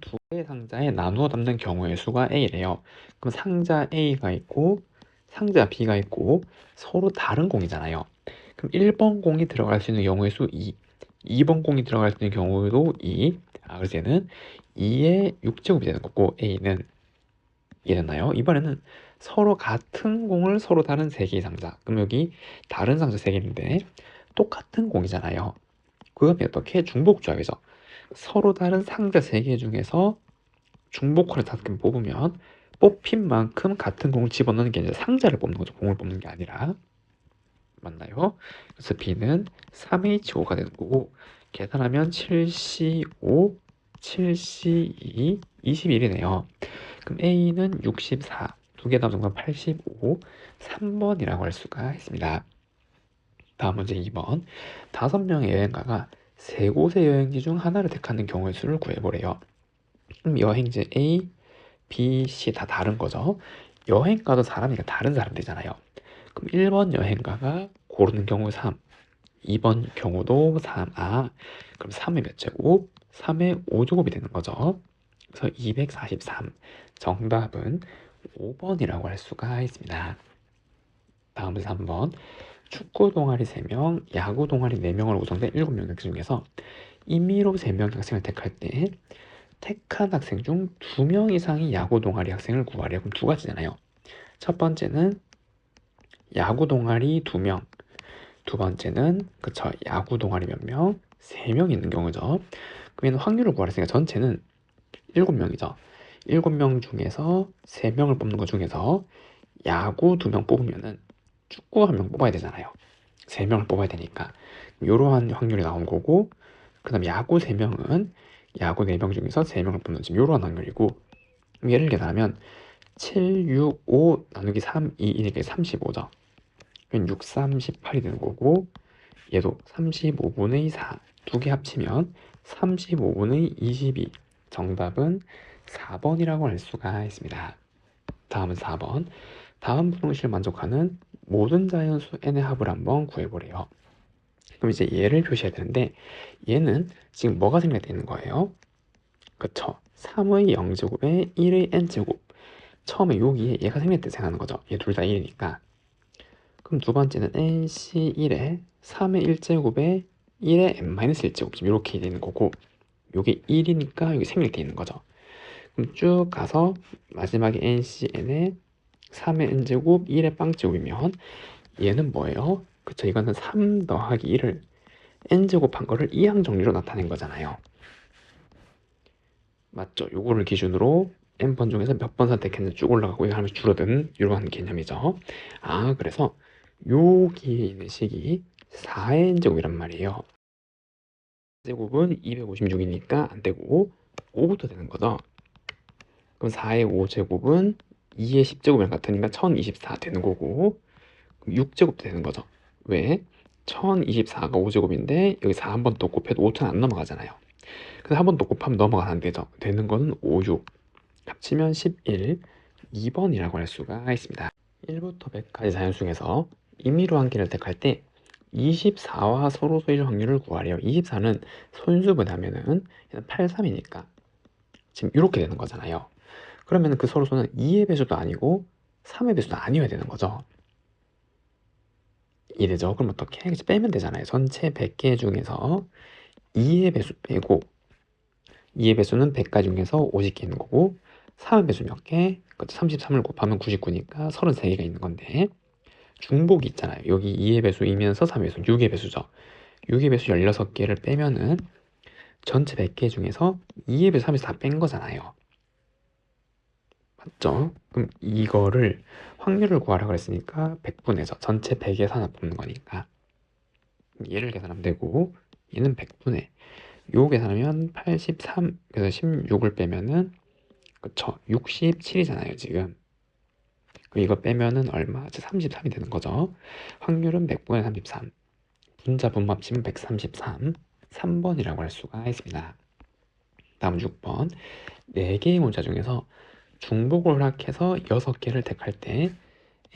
두 개의 상자에 나누어 담는 경우의 수가 A래요. 그럼 상자 A가 있고 상자 B가 있고 서로 다른 공이잖아요. 그럼 1번 공이 들어갈 수 있는 경우의 수 2, 2번 공이 들어갈 수 있는 경우도 2. 그래서 얘는 2의 6제곱이 되는 거고 A는 이해됐나요? 이번에는 서로 같은 공을 서로 다른 3개의 상자. 그럼 여기 다른 상자 3개인데 똑같은 공이잖아요. 그러면 어떻게 중복조합이죠. 서로 다른 상자 3개 중에서 중복권을 5개 뽑으면 뽑힌 만큼 같은 공을 집어넣는 게 아니라 상자를 뽑는 거죠. 공을 뽑는 게 아니라. 맞나요? 그래서 B는 3H5가 되는 거고 계산하면 7C5, 7C2, 21이네요. 그럼 A는 64, 두 개 나눈 건 85, 3번이라고 할 수가 있습니다. 다음 문제 2번. 5명의 여행가가 3곳의 여행지 중 하나를 택하는 경우의 수를 구해보래요. 그럼 여행지 A, B, C 다 다른 거죠. 여행가도 사람이니까 다른 사람 되잖아요. 그럼 1번 여행가가 고르는 경우 3, 2번 경우도 3. 그럼 3의 몇 제곱? 3의 5제곱이 되는 거죠. 그래서 243. 정답은 5번이라고 할 수가 있습니다. 다음은 3번. 축구 동아리 3명, 야구 동아리 4명으로 구성된 7명 중에서 임의로 3명의 학생을 택할 때 택한 학생 중 2명 이상이 야구 동아리 학생을 구하래. 그럼 두 가지잖아요. 첫 번째는 야구 동아리 2명, 두 번째는 그쵸 야구 동아리 몇 명? 3명 있는 경우죠. 그러면 확률을 구하랬으니까 전체는 7명이죠. 7명 중에서 3명을 뽑는 것 중에서 야구 2명 뽑으면은 축구 1명 뽑아야 되잖아요. 3명을 뽑아야 되니까 이러한 확률이 나온 거고, 그 다음 야구 3명은 야구 4명 중에서 3명을 뽑는 지금 이러한 확률이고, 예를 계산하면 7, 6, 5 나누기 3, 2, 1이니까 35죠. 6, 3, 18이 되는 거고, 얘도 35분의 4 두 개 합치면 35분의 22. 정답은 4번이라고 할 수가 있습니다. 다음은 4번. 다음 분홍식을 만족하는 모든 자연수 n의 합을 한번 구해보래요. 그럼 이제 얘를 표시해야 되는데 얘는 지금 뭐가 생략되어 있는 거예요? 그쵸? 3의 0제곱에 1의 n제곱. 처음에 여기에 얘가 생략돼서 생각하는 거죠. 얘 둘 다 1이니까. 그럼 두 번째는 nc1에 3의 1제곱에 1의 n-1제곱 지금 이렇게 되는 거고, 요게 1이니까 여기 생략되어 있는 거죠. 그럼 쭉 가서 마지막에 ncn에 3의 n제곱 1의 빵제곱이면 얘는 뭐예요? 그쵸, 이거는 3 더하기 1을 n제곱한 거를 이항 정리로 나타낸 거잖아요. 맞죠? 요거를 기준으로 n번 중에서 몇 번 선택했는지 쭉 올라가고 이거 하면 줄어든 이런 개념이죠. 그래서 여기에 있는 식이 4의 n제곱이란 말이에요. 제곱은 256이니까 안 되고 5부터 되는 거죠. 그럼 4의 5제곱은 2의 10제곱이랑 같으니까 1024 되는 거고, 6제곱도 되는 거죠. 왜? 1024가 5제곱인데 여기 4 한 번 더 곱해도 5천 안 넘어가잖아요. 그래서 한 번 더 곱하면 넘어가면 안 되죠. 되는 거는 5, 6 합치면 11, 2번이라고 할 수가 있습니다. 1부터 100까지 자연수 중에서 임의로 한 개를 택할 때 24와 서로 소일 확률을 구하래요. 24는 손수분하면은 8, 3이니까 지금 이렇게 되는 거잖아요. 그러면 그 서로소는 2의 배수도 아니고 3의 배수도 아니어야 되는 거죠. 이래죠. 그럼 어떻게? 이제 빼면 되잖아요. 전체 100개 중에서 2의 배수 빼고 2의 배수는 100가지 중에서 50개 있는 거고 3의 배수 몇 개? 33을 곱하면 99니까 33개가 있는 건데 중복이 있잖아요. 여기 2의 배수이면서 3의 배수, 6의 배수죠. 6의 배수 16개를 빼면은 전체 100개 중에서 2의 배수, 3의 배수 다 뺀 거잖아요. 맞죠? 그럼 이거를 확률을 구하라 그랬으니까 100분의죠. 전체 100에서 하나 뽑는 거니까 얘를 계산하면 되고, 얘는 100분의 요 계산하면 83, 그래서 16을 빼면은 그쵸 67이잖아요 지금. 그럼 이거 빼면은 얼마? 33이 되는 거죠. 확률은 100분의 33, 분자 분모 합치면 133, 3번이라고 할 수가 있습니다. 다음 6번. 4개의 문자 중에서 중복을 허락해서 6개를 택할 때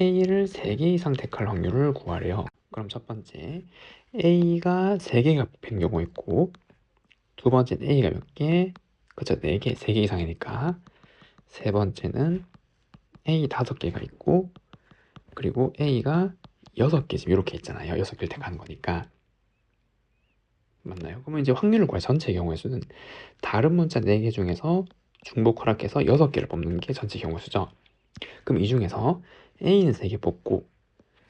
A를 3개 이상 택할 확률을 구하래요. 그럼 첫 번째 A가 3개가 뽑힌 경우 있고, 두 번째는 A가 몇 개? 그쵸? 4개, 3개 이상이니까. 세 번째는 A 5개가 있고, 그리고 A가 6개 지금 이렇게 있잖아요. 6개를 택하는 거니까. 맞나요? 그러면 이제 확률을 구할 전체 경우의 수는 다른 문자 4개 중에서 중복 허락해서 6개를 뽑는 게 전체 경우의 수죠. 그럼 이 중에서 A는 3개 뽑고,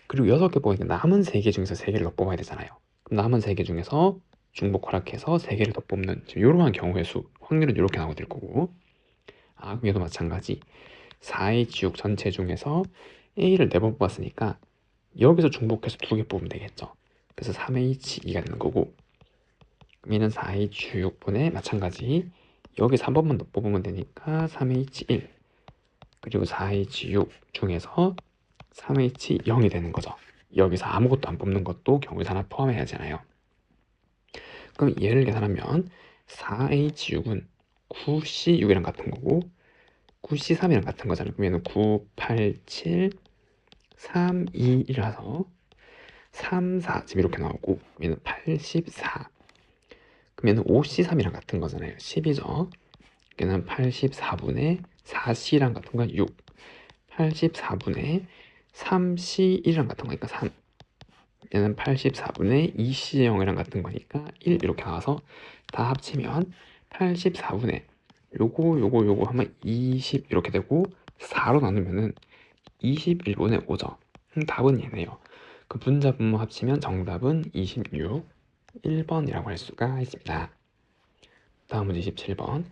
그리고 6개 뽑으니까 남은 3개 중에서 3개를 더 뽑아야 되잖아요. 그럼 남은 3개 중에서 중복 허락해서 3개를 더 뽑는 지금 이러한 경우의 수, 확률은 이렇게 나오게 될 거고, 그럼 얘도 마찬가지. 4H6 전체 중에서 A를 4번 뽑았으니까 여기서 중복해서 2개 뽑으면 되겠죠. 그래서 3H2가 되는 거고, 얘는 4H6분의 마찬가지 여기서 한 번만 더 뽑으면 되니까 3H1, 그리고 4H6 중에서 3H0이 되는 거죠. 여기서 아무것도 안 뽑는 것도 경우의 수 하나 포함해야 하잖아요. 그럼 얘를 계산하면 4H6은 9C6이랑 같은 거고 9C3이랑 같은 거잖아요. 그러면 9, 8, 7, 3, 2, 1이라서 3, 4 지금 이렇게 나오고, 얘는 84. 그러면 5C3이랑 같은 거잖아요. 10이죠. 얘는 84분의 4C랑 같은 건 6. 84분의 3C1이랑 같은 거니까 3. 얘는 84분의 2C0이랑 같은 거니까 1 이렇게 나와서 다 합치면 84분의 요거 하면 20 이렇게 되고 4로 나누면은 21분의 5죠. 답은 얘네요. 그 분자 분모 합치면 정답은 26, 1번이라고 할 수가 있습니다. 다음 문제 27번.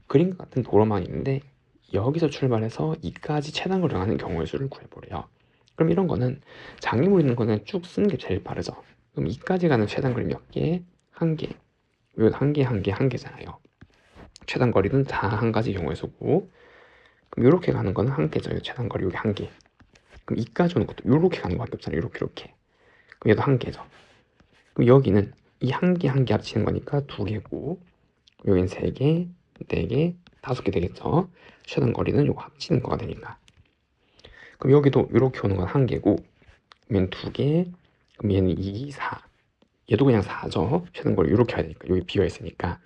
그림과 같은 도로망이 있는데 여기서 출발해서 이까지 최단거리를 가는 경우의 수를 구해보래요. 그럼 이런 거는 장애물 있는 거는 쭉 쓰는 게 제일 빠르죠. 그럼 이까지 가는 최단거리 몇 개? 한 개. 이건 한 개, 한 개, 한 개잖아요. 최단거리는 다 한 가지 경우의 수고, 그럼 이렇게 가는 거는 한 개죠. 최단거리 여기 한 개. 그럼 이까지 오는 것도 이렇게 가는 거밖에 없잖아요. 이렇게. 그럼 얘도 한 개죠. 그럼 여기는 이 한 개 한 개 합치는 거니까 두 개고, 여긴 세 개, 네 개, 5개 되겠죠. 최단거리는 요거 합치는 거가 되니까. 그럼 여기도 이렇게 오는 건 한 개고, 그러면 두 개, 그럼 얘는 2, 4. 얘도 그냥 4죠. 최단거리 이렇게 해야 되니까. 여기 비어 있으니까.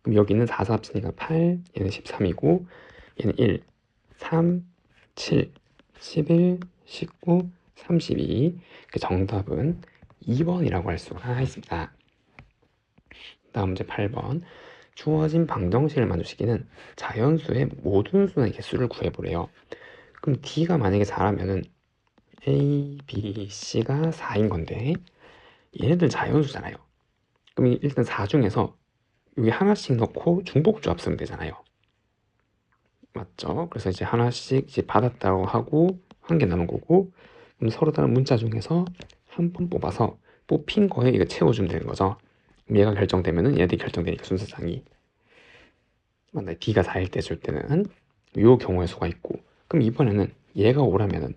그럼 여기는 4, 4 합치니까 8, 얘는 13이고, 얘는 1, 3, 7, 11, 19, 32. 그 정답은 2번이라고 할 수가 있습니다. 다음 문제 8번. 주어진 방정식을 만족시키는 자연수의 모든 수의 개수를 구해보래요. 그럼 D가 만약에 4라면은 A, B, C가 4인 건데 얘네들 자연수잖아요. 그럼 일단 4 중에서 여기 하나씩 넣고 중복조합 쓰면 되잖아요. 맞죠? 그래서 이제 하나씩 이제 받았다고 하고 한 개 남은 거고, 그럼 서로 다른 문자 중에서 한 번 뽑아서 뽑힌 거에 이거 채워주면 되는 거죠. 그럼 얘가 결정되면은 얘들이 결정되니까 순서상이 맞나요? D가 4일 때 줄 때는 요 경우의 수가 있고, 그럼 이번에는 얘가 5라면은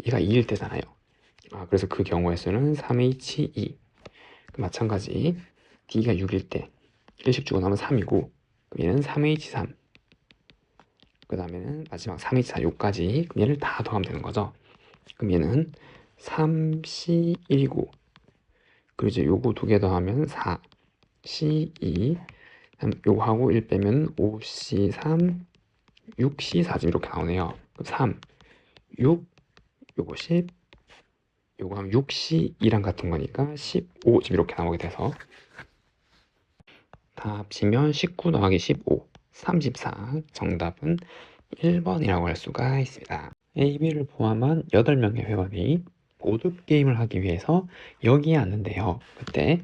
얘가 2일 때잖아요. 그래서 그 경우의 수는 3H2. 마찬가지 D가 6일 때 1씩 주고 나면 3이고, 그럼 얘는 3H3. 그 다음에는 마지막 3H4 요까지, 그럼 얘를 다 더하면 되는 거죠. 그럼 얘는 3C1이고, 그리고 이제 요거 두 개 더하면 4C2, 요거 하고 1 빼면 5C3, 6C4 지금 이렇게 나오네요. 그럼 3, 6, 요거 10, 요거 하면 6C2랑 같은 거니까 15 지금 이렇게 나오게 돼서 다 합치면 19 더하기 15, 34. 정답은 1번이라고 할 수가 있습니다. A, B를 포함한 8명의 회원이 보드게임을 하기 위해서 여기에 앉는데요. 그때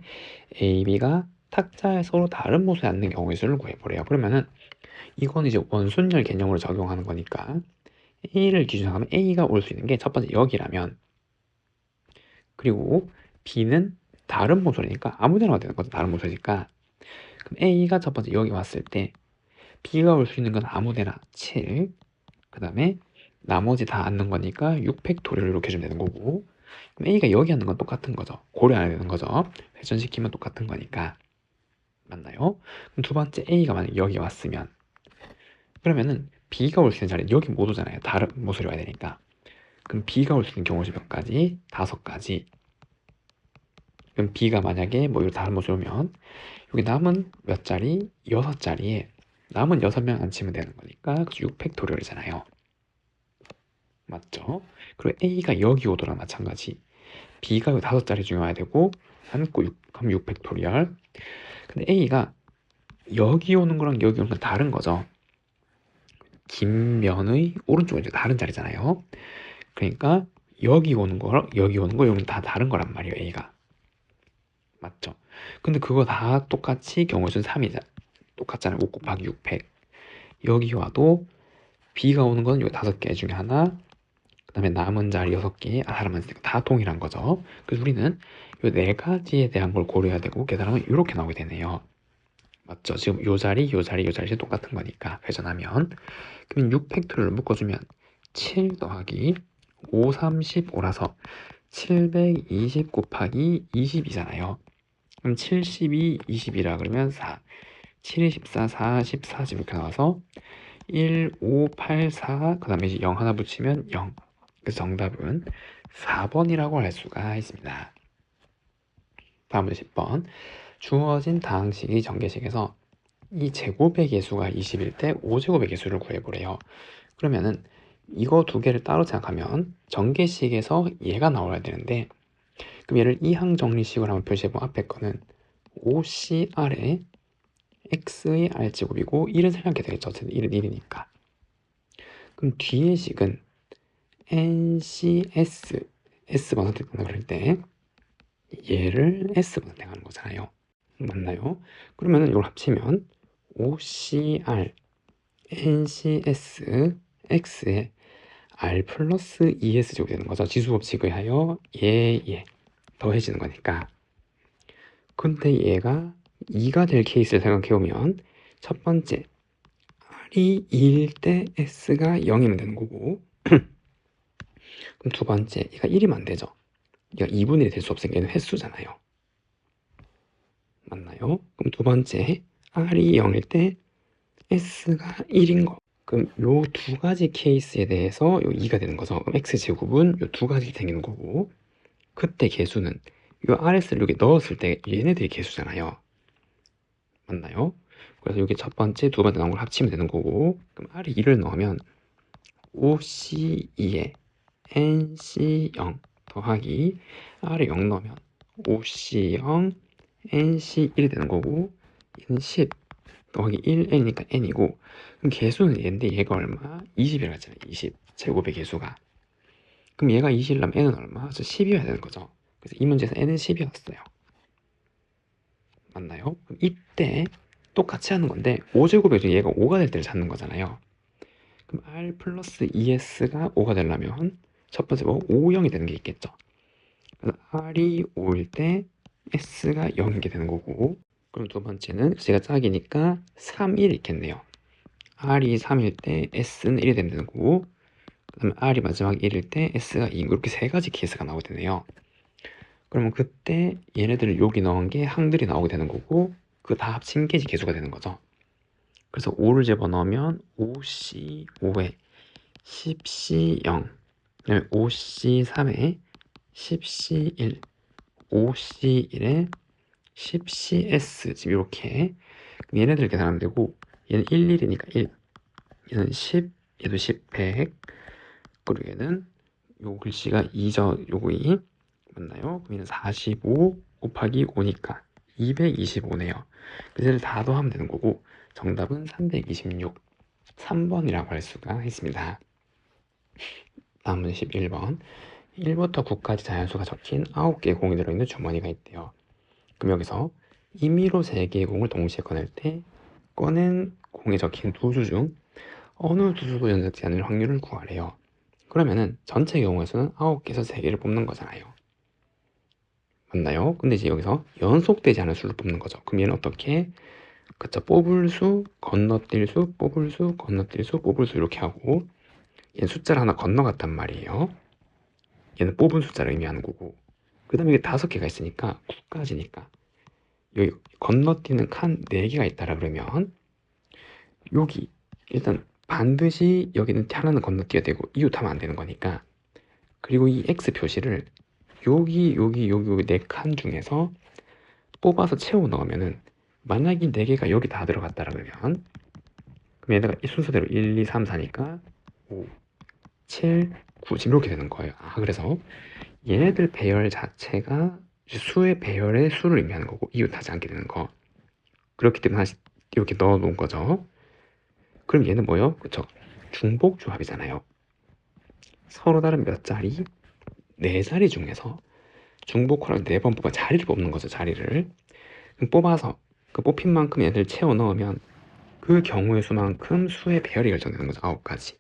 A, B가 탁자에 서로 다른 모습에 앉는 경우의 수를 구해보래요. 그러면은 이건 이제 원순열 개념으로 적용하는 거니까 A를 기준으로 하면 A가 올 수 있는 게 첫 번째 여기라면, 그리고 B는 다른 모서리니까 아무 데나 와도 되는 거죠. 다른 모서리니까. 그럼 A가 첫 번째 여기 왔을 때 B가 올 수 있는 건 아무 데나 7, 그 다음에 나머지 다 앉는 거니까 6 팩토리를 이렇게 해주면 되는 거고, 그럼 A가 여기 앉는 건 똑같은 거죠. 고려 안 해야 되는 거죠. 회전시키면 똑같은 거니까. 맞나요? 그럼 두 번째 A가 만약 여기 왔으면, 그러면은 B가 올 수 있는 자리는 여기 못 오잖아요. 다른 모서리 와야 되니까. 그럼 B가 올 수 있는 경우수 몇 가지? 5가지. 그럼 B가 만약에 뭐 이런 다른 모습이 오면 여기 남은 몇 자리? 6자리에 남은 6명 안 치면 되는 거니까 6팩토리얼이잖아요. 맞죠? 그리고 A가 여기 오더라 마찬가지. B가 5자리 중에 와야 되고 남고 6, 그럼 6팩토리얼. 근데 A가 여기 오는 거랑 여기 오는 건 다른 거죠. 긴 면의 오른쪽은 이제 다른 자리잖아요. 그러니까 여기 오는 거랑 여기 오는 거 여기는 다 다른 거란 말이에요. A가. 맞죠? 근데 그거 다 똑같이 경우의 수는 3이잖아. 똑같잖아요. 5 곱하기 6팩. 여기 와도 B가 오는 건 요 5개 중에 하나, 그 다음에 남은 자리 6개, 사람만 있으니까 다 동일한 거죠. 그래서 우리는 요 4가지에 대한 걸 고려해야 되고 계산하면 이렇게 나오게 되네요. 맞죠? 지금 요 자리, 요 자리, 요 자리 똑같은 거니까 회전하면 그럼 6팩토리얼을 묶어주면 7 더하기 5, 35라서 720 곱하기 20이잖아요. 그럼 72, 20이라 그러면 4, 7, 24, 4, 14 이렇게 나와서 1, 5, 8, 4, 그 다음에 이제 0 하나 붙이면 0. 그래서 정답은 4번이라고 할 수가 있습니다. 다음은 10번. 주어진 다항식의 전개식에서 이 제곱의 개수가 20일 때 5제곱의 개수를 구해보래요. 그러면은 이거 두 개를 따로 생각하면 전개식에서 얘가 나와야 되는데, 그럼 얘를 이항정리식으로 한번 표시해보면 앞에 거는 5CR에 x의 r제곱이고 1은 생략해야 되겠죠. 어쨌든 1은 1이니까. 그럼 뒤의 식은 NCS S번 선택한다 그럴 때 얘를 S번 선택하는 거잖아요. 맞나요? 그러면은 이걸 합치면 OCR NCS X에 R 플러스 ES 제곱이 되는 거죠. 지수법칙에 의하여 얘 더해지는 거니까. 근데 얘가 2가 될 케이스를 생각해보면 첫 번째 R이 2일 때 S가 0이면 되는 거고, 그럼 두 번째 얘가 1이면 안 되죠. 얘가 2분의 1이 될 수 없으니까 얘는 횟수잖아요. 맞나요? 그럼 두 번째 R이 0일 때 S가 1인 거. 그럼 요 두 가지 케이스에 대해서 요 2가 되는 거죠. 그럼 X제곱은 요 두 가지 생기는 거고, 그때 개수는 요 RS를 여기 넣었을 때 얘네들이 개수잖아요. 맞나요? 그래서 여기 첫 번째, 두 번째 나온 걸 합치면 되는 거고, 그럼 R이 2를 넣으면 OC2에 NC0 더하기 R에 0 넣으면 OC0 NC1이 되는 거고, 얘는 10 더하기 1N이니까 N이고, 그럼 개수는 얘인데 얘가 얼마? 20이라고 했잖아요. 20 제곱의 개수가. 그럼 얘가 20이라면 N은 얼마? 그래서 10이어야 되는 거죠. 그래서 이 문제에서 N은 10이었어요. 맞나요? 그럼 이때 똑같이 하는 건데 5제곱에서 얘가 5가 될 때를 찾는 거잖아요. 그럼 R 플러스 ES가 5가 되려면 첫 번째 뭐 5, 0이 되는 게 있겠죠. 그래서 R이 5일 때 S가 0이 되는 거고, 그럼 두 번째는 제가 짝이니까 3, 1 있겠네요. R이 3일 때 S는 1이 되는 거고, 그 다음에 R이 마지막 1일 때 S가 2, 이렇게 세 가지 케이스가 나오게 되네요. 그러면 그때 얘네들을 여기 넣은 게 항들이 나오게 되는 거고, 그 다 합친 게 개수가 되는 거죠. 그래서 5를 집어넣으면 5C5에 10C0, 그 다음에 5C3에 10C1, 5C1에 10CS, 지금 이렇게 얘네들 계산하면 되고, 얘는 1, 1이니까 1, 얘는 10, 얘도 10, 100, 그리고 얘는 요 글씨가 2죠, 요거 2 맞나요? 그럼 얘는 45 곱하기 5니까 225네요. 그래서 다 더하면 되는 거고, 정답은 326, 3번이라고 할 수가 있습니다. 다음은 11번. 1부터 9까지 자연수가 적힌 9개의 공이 들어있는 주머니가 있대요. 그럼 여기서 임의로 3개의 공을 동시에 꺼낼 때 꺼낸 공에 적힌 두 수 중 어느 두 수도 연속되지 않을 확률을 구하래요. 그러면은 전체 경우의 수는 9개에서 3개를 뽑는 거잖아요. 맞나요? 근데 이제 여기서 연속되지 않은 수를 뽑는 거죠. 그럼 얘는 어떻게? 그쵸, 뽑을 수, 건너뛸 수, 뽑을 수, 건너뛸 수, 뽑을 수 이렇게 하고, 얘는 숫자를 하나 건너갔단 말이에요. 얘는 뽑은 숫자를 의미하는 거고, 그 다음에 이게 5개가 있으니까 9까지니까 여기 건너뛰는 칸 4개가 있다라 그러면 여기 일단 반드시 여기는 하나는 건너뛰어야 되고 이웃하면 안 되는 거니까, 그리고 이 X 표시를 여기 4칸 중에서 뽑아서 채워 넣으면은 만약 이 4개가 여기 다 들어갔다라 그러면 그럼 얘네가 이 순서대로 1, 2, 3, 4니까 5, 7, 9 지금 이렇게 되는 거예요. 그래서 얘네들 배열 자체가 수의 배열의 수를 의미하는 거고 이웃하지 않게 되는 거. 그렇기 때문에 다시 이렇게 넣어 놓은 거죠. 그럼 얘는 뭐예요? 그쵸? 중복 조합이잖아요. 서로 다른 몇 자리? 4자리 중에서 중복호랑 4번 뽑아 자리를 뽑는 거죠. 자리를. 그럼 뽑아서 그 뽑힌 만큼 얘들 채워 넣으면 그 경우의 수만큼 수의 배열이 결정되는 거죠. 9가지.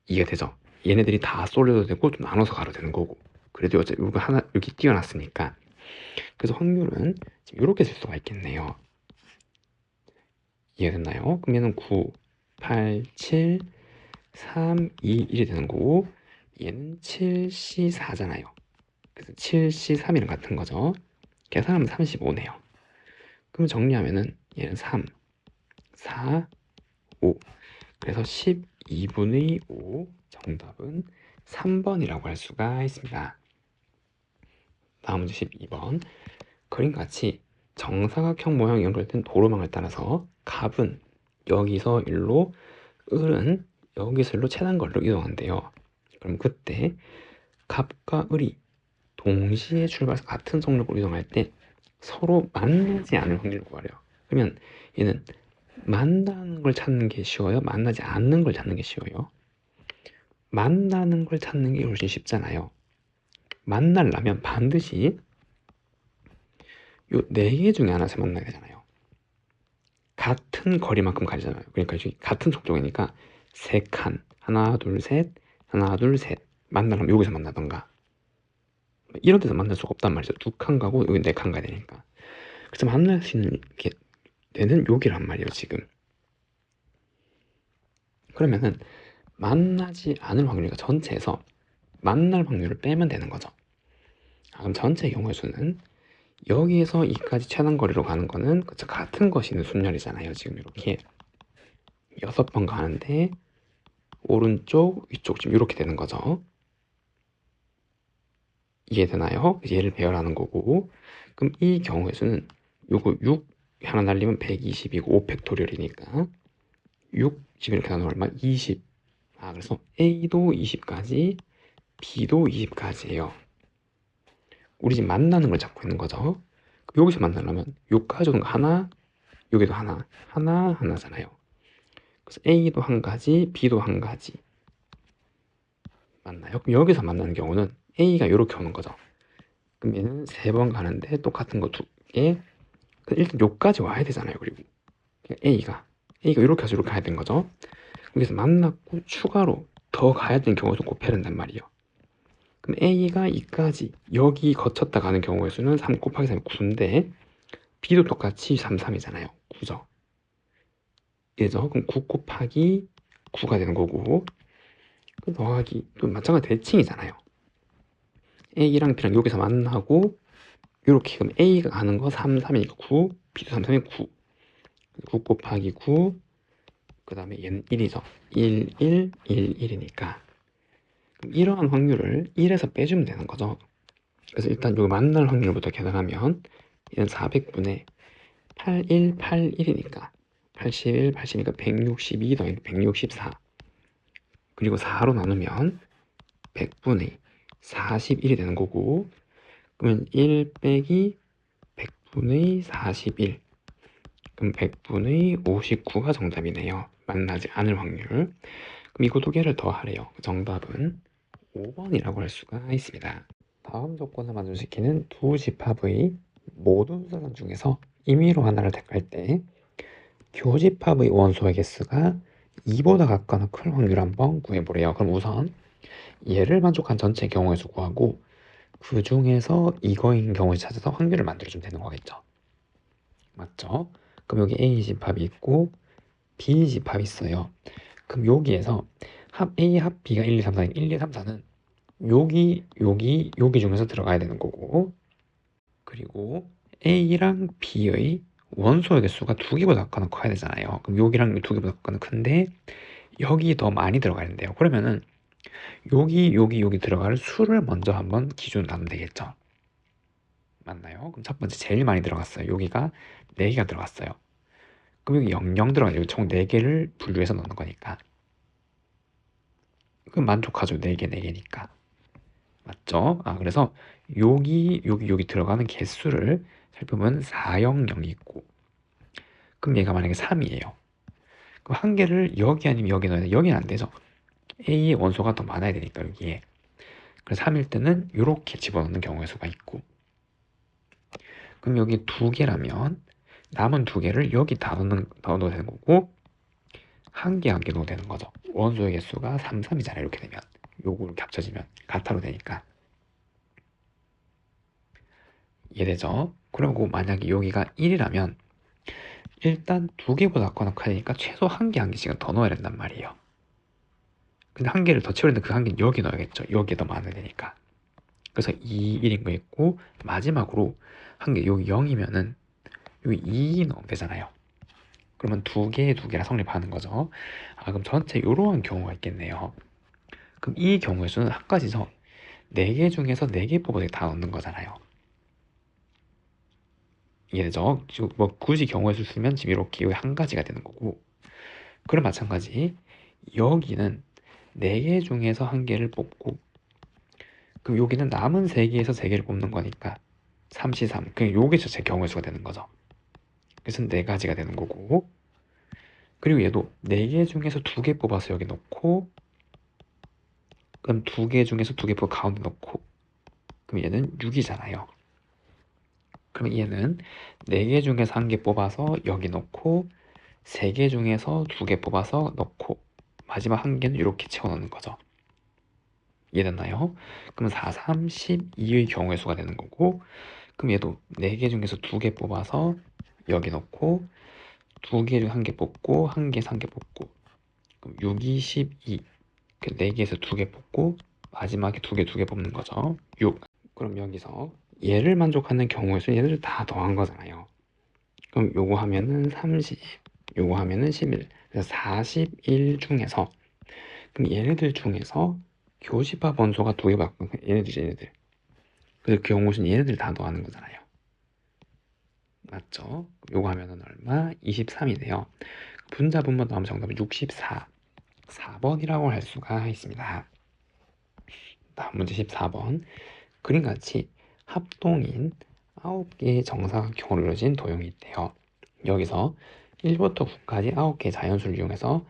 이해되죠? 얘네들이 다 쏠려도 되고 좀 나눠서 가도 되는 거고. 그래도 어차피 이거 하나 여기 띄워놨으니까. 그래서 확률은 지금 이렇게 쓸 수가 있겠네요. 이해됐나요? 그럼 얘는 9, 8, 7, 3, 2, 1이 되는 거고 얘는 7C 4잖아요. 그래서 7C 3이랑 같은 거죠. 계산하면 35네요. 그럼 정리하면은 얘는 3, 4, 5. 그래서 12분의 5 정답은 3번이라고 할 수가 있습니다. 다음 문제 12번. 그림같이 정사각형 모양 연결된 도로망을 따라서 갑은 여기서 일로, 을은 여기서 일로 최단거리로 이동한대요. 그럼 그때 갑과 을이 동시에 출발해서 같은 속력으로 이동할 때 서로 만나지 않을 확률을 구하래요. 그러면 얘는 만나는 걸 찾는 게 쉬워요? 만나지 않는 걸 찾는 게 쉬워요? 만나는 걸 찾는 게 훨씬 쉽잖아요. 만나려면 반드시 요 4개 중에 하나씩 만나야 되잖아요. 같은 거리만큼 가잖아요. 그러니까 같은 속도이니까 3칸, 하나, 둘, 셋, 하나, 둘, 셋 만나려면 여기서 만나던가 이런 데서 만날 수가 없단 말이죠. 2칸 가고 여기 4칸 가야 되니까. 그래서 만날 수 있는 게 되는 여기란 말이에요, 지금. 그러면은 만나지 않을 확률이니까 전체에서 만날 확률을 빼면 되는 거죠. 그럼 전체 경우의 수는 여기에서 이까지 최단 거리로 가는 거는 그쵸, 같은 것이는 순열이잖아요. 지금 이렇게 6번 가는데 오른쪽, 위쪽 지금 이렇게 되는 거죠. 이해되나요? 얘를 배열하는 거고. 그럼 이 경우의 수는 요거 6 하나 날리면 120이고 5팩토리얼이니까 6, 10 이렇게 나누면 얼마? 20. 그래서 A도 20까지, B도 20까지예요. 우리 지금 만나는 걸 잡고 있는 거죠. 여기서 만나려면 요까지 오는 거 하나, 여기도 하나, 하나, 하나잖아요. 그래서 A도 한 가지, B도 한 가지. 맞나요? 그럼 여기서 만나는 경우는 A가 이렇게 오는 거죠. 그럼 얘는 3번 가는데 똑같은 거 2개. 일단 여기까지 와야 되잖아요. 그리고 A가 이렇게 해서 이렇게 가야 되는 거죠. 여기서 만났고 추가로 더 가야 되는 경우도 곱해야 된단 말이에요. 그럼 A가 2까지 여기 거쳤다 가는 경우의 수는 3 곱하기 3이 9인데 B도 똑같이 3, 3이잖아요. 9죠. 얘죠. 그럼 9 곱하기 9가 되는 거고 더하기 또 마찬가지 대칭이잖아요. A랑 B랑 여기서 만나고 이렇게 그럼 A가 가는 거 3, 3이니까 9, B도 3, 3이니까 9. 9 곱하기 9, 그 다음에 얘는 1이죠. 1, 1, 1, 1이니까 이러한 확률을 1에서 빼주면 되는 거죠. 그래서 일단 여기 만날 확률부터 계산하면 얘는 400분의 81, 81이니까 81, 80이니까 162 더하기 164 그리고 4로 나누면 100분의 41이 되는 거고 그러면 1 빼기 100분의 41 그럼 100분의 59가 정답이네요. 만나지 않을 확률. 그럼 이거 2개를 더 하래요. 정답은 5번이라고 할 수가 있습니다. 다음 조건을 만족시키는 두 집합의 모든 수단 중에서 임의로 하나를 택할 때 교집합의 원소의 개수가 2보다 같거나 클 확률 한번 구해보래요. 그럼 우선 얘를 만족한 전체 경우의 수 구하고 그 중에서 이거인 경우를 찾아서 확률을 만들어주면 되는 거겠죠. 맞죠? 그럼 여기 A 집합이 있고 B 집합이 있어요. 그럼 여기에서 합 A, 합 B가 1, 2, 3, 4인 1, 2, 3, 4는 여기 중에서 들어가야 되는 거고 그리고 A랑 B의 원소의 개수가 2개보다 같거나 커야 되잖아요. 그럼 여기랑 2개보다 같거나 큰데 여기 더 많이 들어가야 된대요. 그러면은 여기 들어갈 수를 먼저 한번 기준으로 나누면 되겠죠. 맞나요? 그럼 첫 번째 제일 많이 들어갔어요. 여기가 4개가 들어갔어요. 그럼 여기 00 들어가요. 총 4개를 분류해서 넣는 거니까. 그럼 만족하죠. 4개, 4개니까. 맞죠? 그래서 여기 들어가는 개수를 살펴보면 400이 있고, 그럼 얘가 만약에 3이에요. 그럼 한 개를 여기 아니면 여기 넣어야 돼. 여기는 안 되죠. A의 원소가 더 많아야 되니까 여기에. 그래서 3일 때는 이렇게 집어넣는 경우의 수가 있고, 그럼 여기 2개라면 남은 2개를 여기 다 넣어도 되는 거고, 한 개 넣어도 되는 거죠. 원소의 개수가 3, 3이잖아요. 이렇게 되면 요거 이렇게 합쳐지면 가타로 되니까. 이해되죠? 그리고 만약에 여기가 1이라면 일단 2개보다 작거나 크니까 최소 한 개씩은 더 넣어야 된단 말이에요. 근데 한 개를 더 채우는데 그 한 개는 여기 넣어야겠죠. 여기에 더 많아야 되니까. 그래서 2, 1인 거 있고, 마지막으로 한 개 여기 0이면은 여기 2 넣으면 되잖아요. 그러면 2개라 성립하는 거죠. 그럼 전체 이러한 경우가 있겠네요. 그럼 이 경우의 수는 한 가지죠. 4개 중에서 4개 뽑아서 다 넣는 거잖아요. 이해되죠? 지금 뭐 굳이 경우의 수 쓰면 지금 이렇게 여기 한 가지가 되는 거고, 그럼 마찬가지 여기는 4개 중에서 한 개를 뽑고, 그럼 여기는 남은 3개에서 3개를 뽑는 거니까 3C3, 그냥 요게 제 경우의 수가 되는 거죠. 그래서 4가지가 되는 거고, 그리고 얘도 4개 중에서 2개 뽑아서 여기 넣고, 그럼 2개 중에서 2개 뽑아 가운데 넣고, 그럼 얘는 6이잖아요. 그럼 얘는 4개 중에서 1개 뽑아서 여기 넣고, 3개 중에서 2개 뽑아서 넣고, 마지막 1개는 이렇게 채워 넣는 거죠. 이해됐나요? 그럼 4, 3, 12의 경우의 수가 되는 거고, 그럼 얘도 4개 중에서 2개 뽑아서 여기 넣고, 2개 중 1개 뽑고, 1개에서 1개 뽑고, 그럼 6, 2, 12, 4개에서 2개 뽑고, 마지막에 2개 뽑는 거죠. 6. 그럼 여기서 얘를 만족하는 경우의 수 얘를 다 더한 거잖아요. 그럼 요거 하면은 30, 요거 하면은 11. 그래서 41 중에서, 그럼 얘네들 중에서 교집합 원소가 2개밖에, 얘네들. 그래서 그 경우 수는 얘네들 다 더하는 거잖아요. 맞죠? 요거 하면은 얼마? 23이네요. 분자 분모 더하면 정답은 64. 4번이라고 할 수가 있습니다. 다음 문제 14번. 그림같이 합동인 9개의 정사각형으로 이루어진 도형이 있대요. 여기서 1부터 9까지 9개의 자연수를 이용해서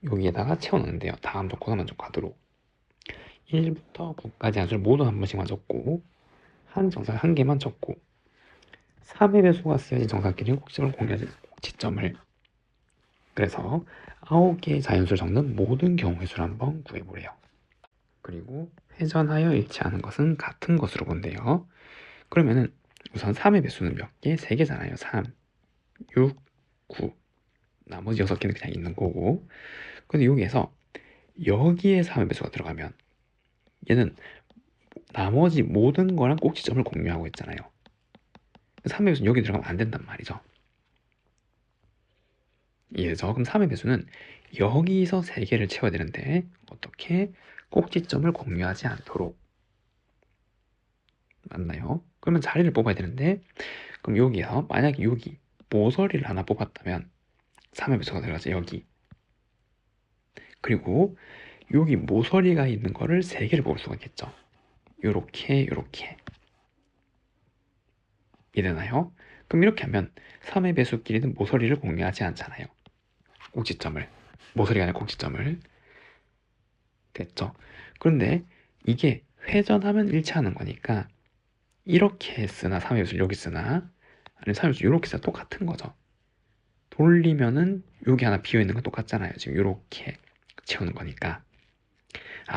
여기에다가 채워넣는데요. 다음 조건만 적하도록 1부터 9까지 함수를 모두 한 번씩만 적고, 한 정사각 한 개만 적고, 3의 배수가 쓰여진 정사각끼리 꼭지점을 공유하지, 꼭지점을. 그래서 9개의 자연수를 적는 모든 경우의 수를 한번 구해보래요. 그리고 회전하여 일치하는 것은 같은 것으로 본대요. 그러면은 우선 3의 배수는 몇 개? 3개잖아요. 3, 6, 9. 나머지 6개는 그냥 있는 거고. 근데 여기에서 여기에 3의 배수가 들어가면 얘는 나머지 모든 거랑 꼭지점을 공유하고 있잖아요. 3의 배수는 여기 들어가면 안 된단 말이죠. 이해죠? 그럼 3의 배수는 여기서 3개를 채워야 되는데 어떻게? 꼭지점을 공유하지 않도록. 맞나요? 그러면 자리를 뽑아야 되는데, 그럼 여기에서 만약에 여기 모서리를 하나 뽑았다면 3의 배수가 들어가죠. 여기. 그리고 여기 모서리가 있는 거를 3개를 뽑을 수가 있겠죠. 요렇게 이해되나요? 그럼 이렇게 하면 3의 배수끼리는 모서리를 공유하지 않잖아요. 꼭지점을, 모서리가 아니라 꼭지점을. 됐죠? 그런데 이게 회전하면 일치하는 거니까 이렇게 쓰나 3의 배수를 여기 쓰나 아니면 3의 배수를 이렇게 쓰나 똑같은 거죠. 돌리면은 여기 하나 비어있는 건 똑같잖아요. 지금 이렇게 채우는 거니까.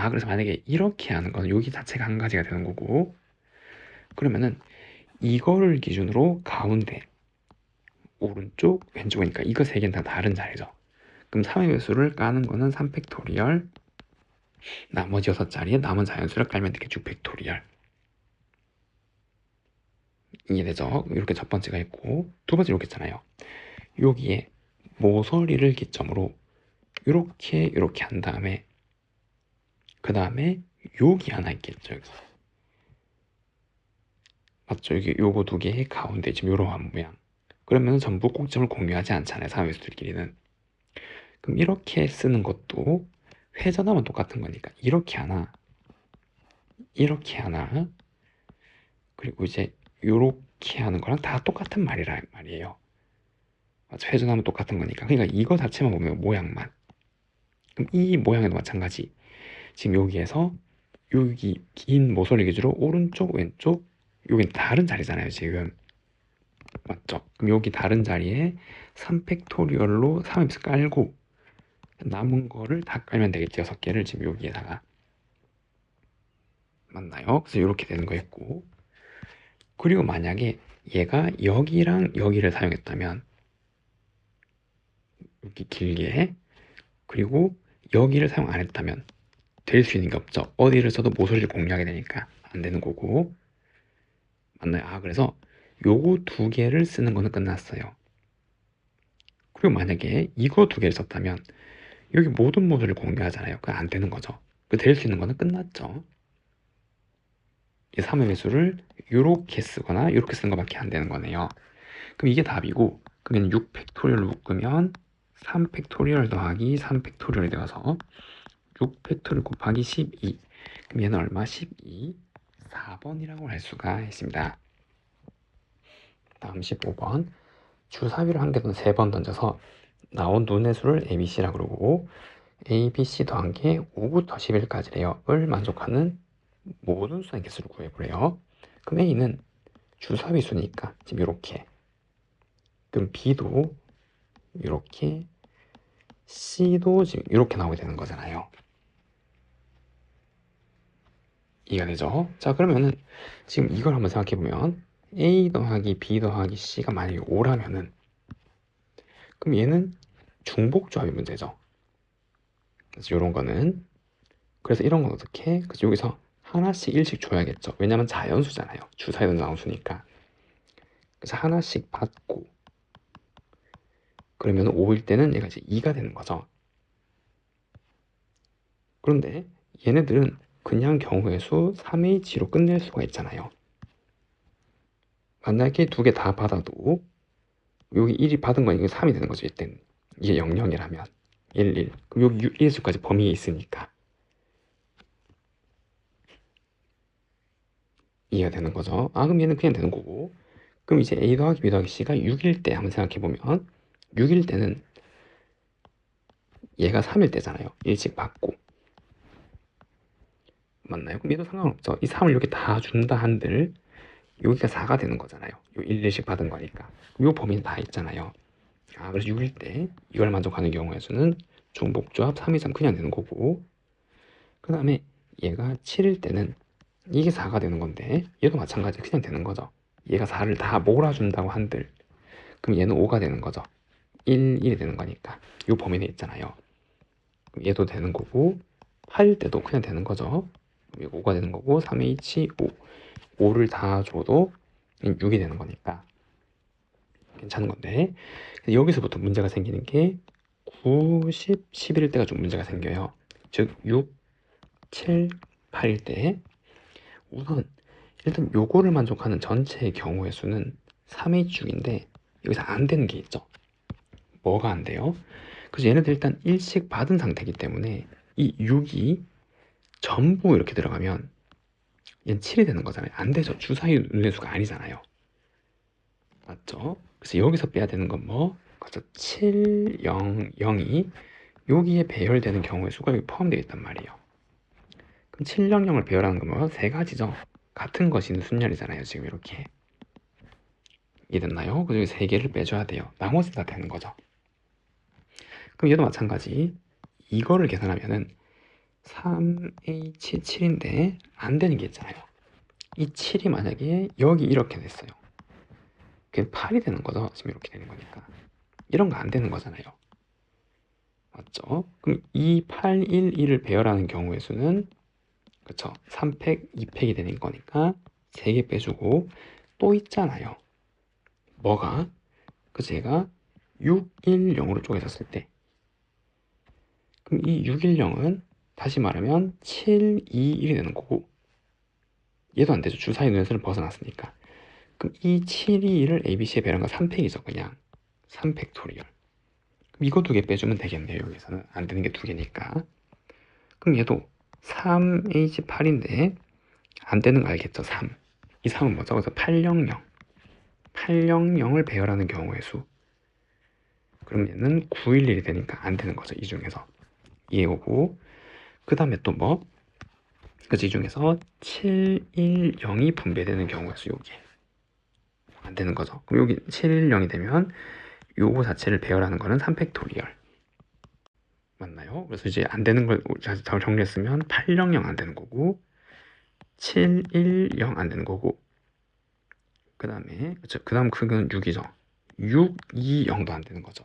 그래서 만약에 이렇게 하는 건 여기 자체가 한 가지가 되는 거고, 그러면은 이거를 기준으로 가운데 오른쪽 왼쪽이니까 이거 세 개는 다 다른 자리죠. 그럼 3의 배수를 까는 거는 3팩토리얼, 나머지 6자리에 남은 자연수를 깔면 되게 6팩토리얼. 이해되죠? 이렇게 첫 번째가 있고, 두 번째 이렇게 있잖아요. 여기에 모서리를 기점으로 이렇게 한 다음에, 그 다음에 여기 하나 있겠죠. 여기. 맞죠? 이게 요거 두 개의 가운데 지금 요러한 모양. 그러면 전부 꼭점을 공유하지 않잖아요. 삼함수들끼리는. 그럼 이렇게 쓰는 것도 회전하면 똑같은 거니까 이렇게 하나, 이렇게 하나, 그리고 이제 요렇게 하는 거랑 다 똑같은 말이에요. 맞죠? 회전하면 똑같은 거니까. 그러니까 이거 자체만 보면 모양만. 그럼 이 모양에도 마찬가지. 지금 여기에서 여기 긴 모서리 기준으로 오른쪽, 왼쪽, 여긴 다른 자리잖아요, 지금. 맞죠? 그럼 여기 다른 자리에 3팩토리얼로 3을 깔고 남은 거를 다 깔면 되겠지. 6개를 지금 여기에다가. 맞나요? 그래서 이렇게 되는 거였고, 그리고 만약에 얘가 여기랑 여기를 사용했다면 여기 길게, 그리고 여기를 사용 안 했다면 될 수 있는 게 없죠. 어디를 써도 모서리를 공유하게 되니까 안 되는 거고. 맞나요? 아, 그래서 요거 두 개를 쓰는 거는 끝났어요. 그리고 만약에 이거 두 개를 썼다면 여기 모든 모듈을 공개하잖아요. 그거 안 되는 거죠. 그 될 수 있는 거는 끝났죠. 이 3의 매수를 이렇게 쓰거나 이렇게 쓰는 것밖에 안 되는 거네요. 그럼 이게 답이고, 그러면 6 팩토리얼을 묶으면 3 팩토리얼 더하기 3 팩토리얼이 되어서 6 팩토리얼 곱하기 12. 그럼 얘는 얼마? 12. 4번이라고 할 수가 있습니다. 다음 15번. 주사위를 한 개든 3번 던져서 나온 눈의 수를 ABC라고 그러고 A, B, C 더한 게 5부터 11까지래요. 을 만족하는 모든 수의 개수를 구해보래요. 그럼 A는 주사위 수니까 지금 이렇게, 그럼 B도 이렇게, C도 지금 이렇게 나오게 되는 거잖아요. 이해가 되죠? 자, 그러면은 지금 이걸 한번 생각해보면 A 더하기 B 더하기 C가 만약에 5라면은 그럼 얘는 중복조합이 문제죠. 그래서 이런 거는, 그래서 이런 건 어떻게? 그래서 여기서 하나씩 일씩 줘야겠죠. 왜냐면 자연수잖아요. 주사위도 나온 수니까. 그래서 하나씩 받고, 그러면 5일 때는 얘가 이제 2가 되는 거죠. 그런데 얘네들은 그냥 경우의 수 3H로 끝낼 수가 있잖아요. 만약에 두 개 다 받아도 여기 1이 받은 거니까 3이 되는 거죠. 이때는 이게 00이라면 11. 그럼 여기 1수까지 범위에 있으니까 이해가 되는 거죠. 아, 그럼 얘는 그냥 되는 거고. 그럼 이제 A 더하기 B 더하기 C가 6일 때 한번 생각해보면 6일 때는 얘가 3일 때잖아요. 1씩 받고. 맞나요? 그럼 얘도 상관없죠. 이 3을 이렇게 다 준다 한들 여기가 4가 되는 거잖아요. 요 1, 1씩 받은 거니까. 요 범위는 다 있잖아요. 아, 그래서 6일 때 이걸 만족하는 경우의 수는 중복조합 3, 2, 3 그냥 되는 거고, 그 다음에 얘가 7일 때는 이게 4가 되는 건데 얘도 마찬가지 그냥 되는 거죠. 얘가 4를 다 몰아준다고 한들 그럼 얘는 5가 되는 거죠. 1, 1이 되는 거니까 요 범위 내에 있잖아요. 그럼 얘도 되는 거고, 8일 때도 그냥 되는 거죠. 5가 되는 거고, 3H 5. 5를 다 줘도 6이 되는 거니까 괜찮은 건데, 여기서부터 문제가 생기는 게 9, 10, 11일 때가 좀 문제가 생겨요. 즉 6, 7, 8일 때 우선 일단 요거를 만족하는 전체의 경우의 수는 3H축인데 여기서 안 되는 게 있죠. 뭐가 안 돼요? 그래서 얘네들 일단 1씩 받은 상태이기 때문에 이 6이 전부 이렇게 들어가면 얘는 7이 되는 거잖아요. 안 되죠. 주사위 눈의 수가 아니잖아요. 맞죠? 그래서 여기서 빼야 되는 건 뭐? 그래서 7, 0, 0이 여기에 배열되는 경우의 수가 여기 포함되어 있단 말이에요. 그럼 7, 0, 0을 배열하는 건 뭐? 세 가지죠. 같은 것이 있는 순열이잖아요. 지금 이렇게. 이해됐나요? 그 중에 세 개를 빼줘야 돼요. 나머지는 다 되는 거죠. 그럼 얘도 마찬가지. 이거를 계산하면은 3H7인데 안 되는 게 있잖아요. 이 7이 만약에 여기 이렇게 됐어요. 그게 8이 되는 거죠. 지금 이렇게 되는 거니까. 이런 거 안 되는 거잖아요. 맞죠? 그럼 2, 8, 1, 2를 배열하는 경우의 수는 그쵸? 3팩, 2팩이 되는 거니까 3개 빼주고 또 있잖아요. 뭐가? 그래서 얘가 6, 1, 0으로 쪼개졌을 때 그럼 이 6, 1, 0은 다시 말하면 7, 2, 1이 되는 거고 얘도 안 되죠. 주사위 눈에서는 벗어났으니까. 그럼 이 721을 ABC에 배열한 거 3팩이죠. 그냥 3팩토리얼. 그럼 이거 두 개 빼주면 되겠네요. 여기서는 안 되는 게 두 개니까. 그럼 얘도 3H8인데 안 되는 거 알겠죠? 3. 이 3은 뭐죠? 그래서 800. 800을 배열하는 경우의 수. 그럼 얘는 911이 되니까 안 되는 거죠. 이 중에서. 이해 오고. 그 다음에 또 뭐? 그래서 이 중에서 710이 분배되는 경우의 수 요게. 안 되는 거죠. 그럼 여기 710이 되면 요거 자체를 배열하는 거는 3팩토리얼. 맞나요? 그래서 이제 안 되는 걸 잘 정리했으면 800 안 되는 거고 710 안 되는 거고 그 다음에 그 다음 크기는 6이죠. 620도 안 되는 거죠.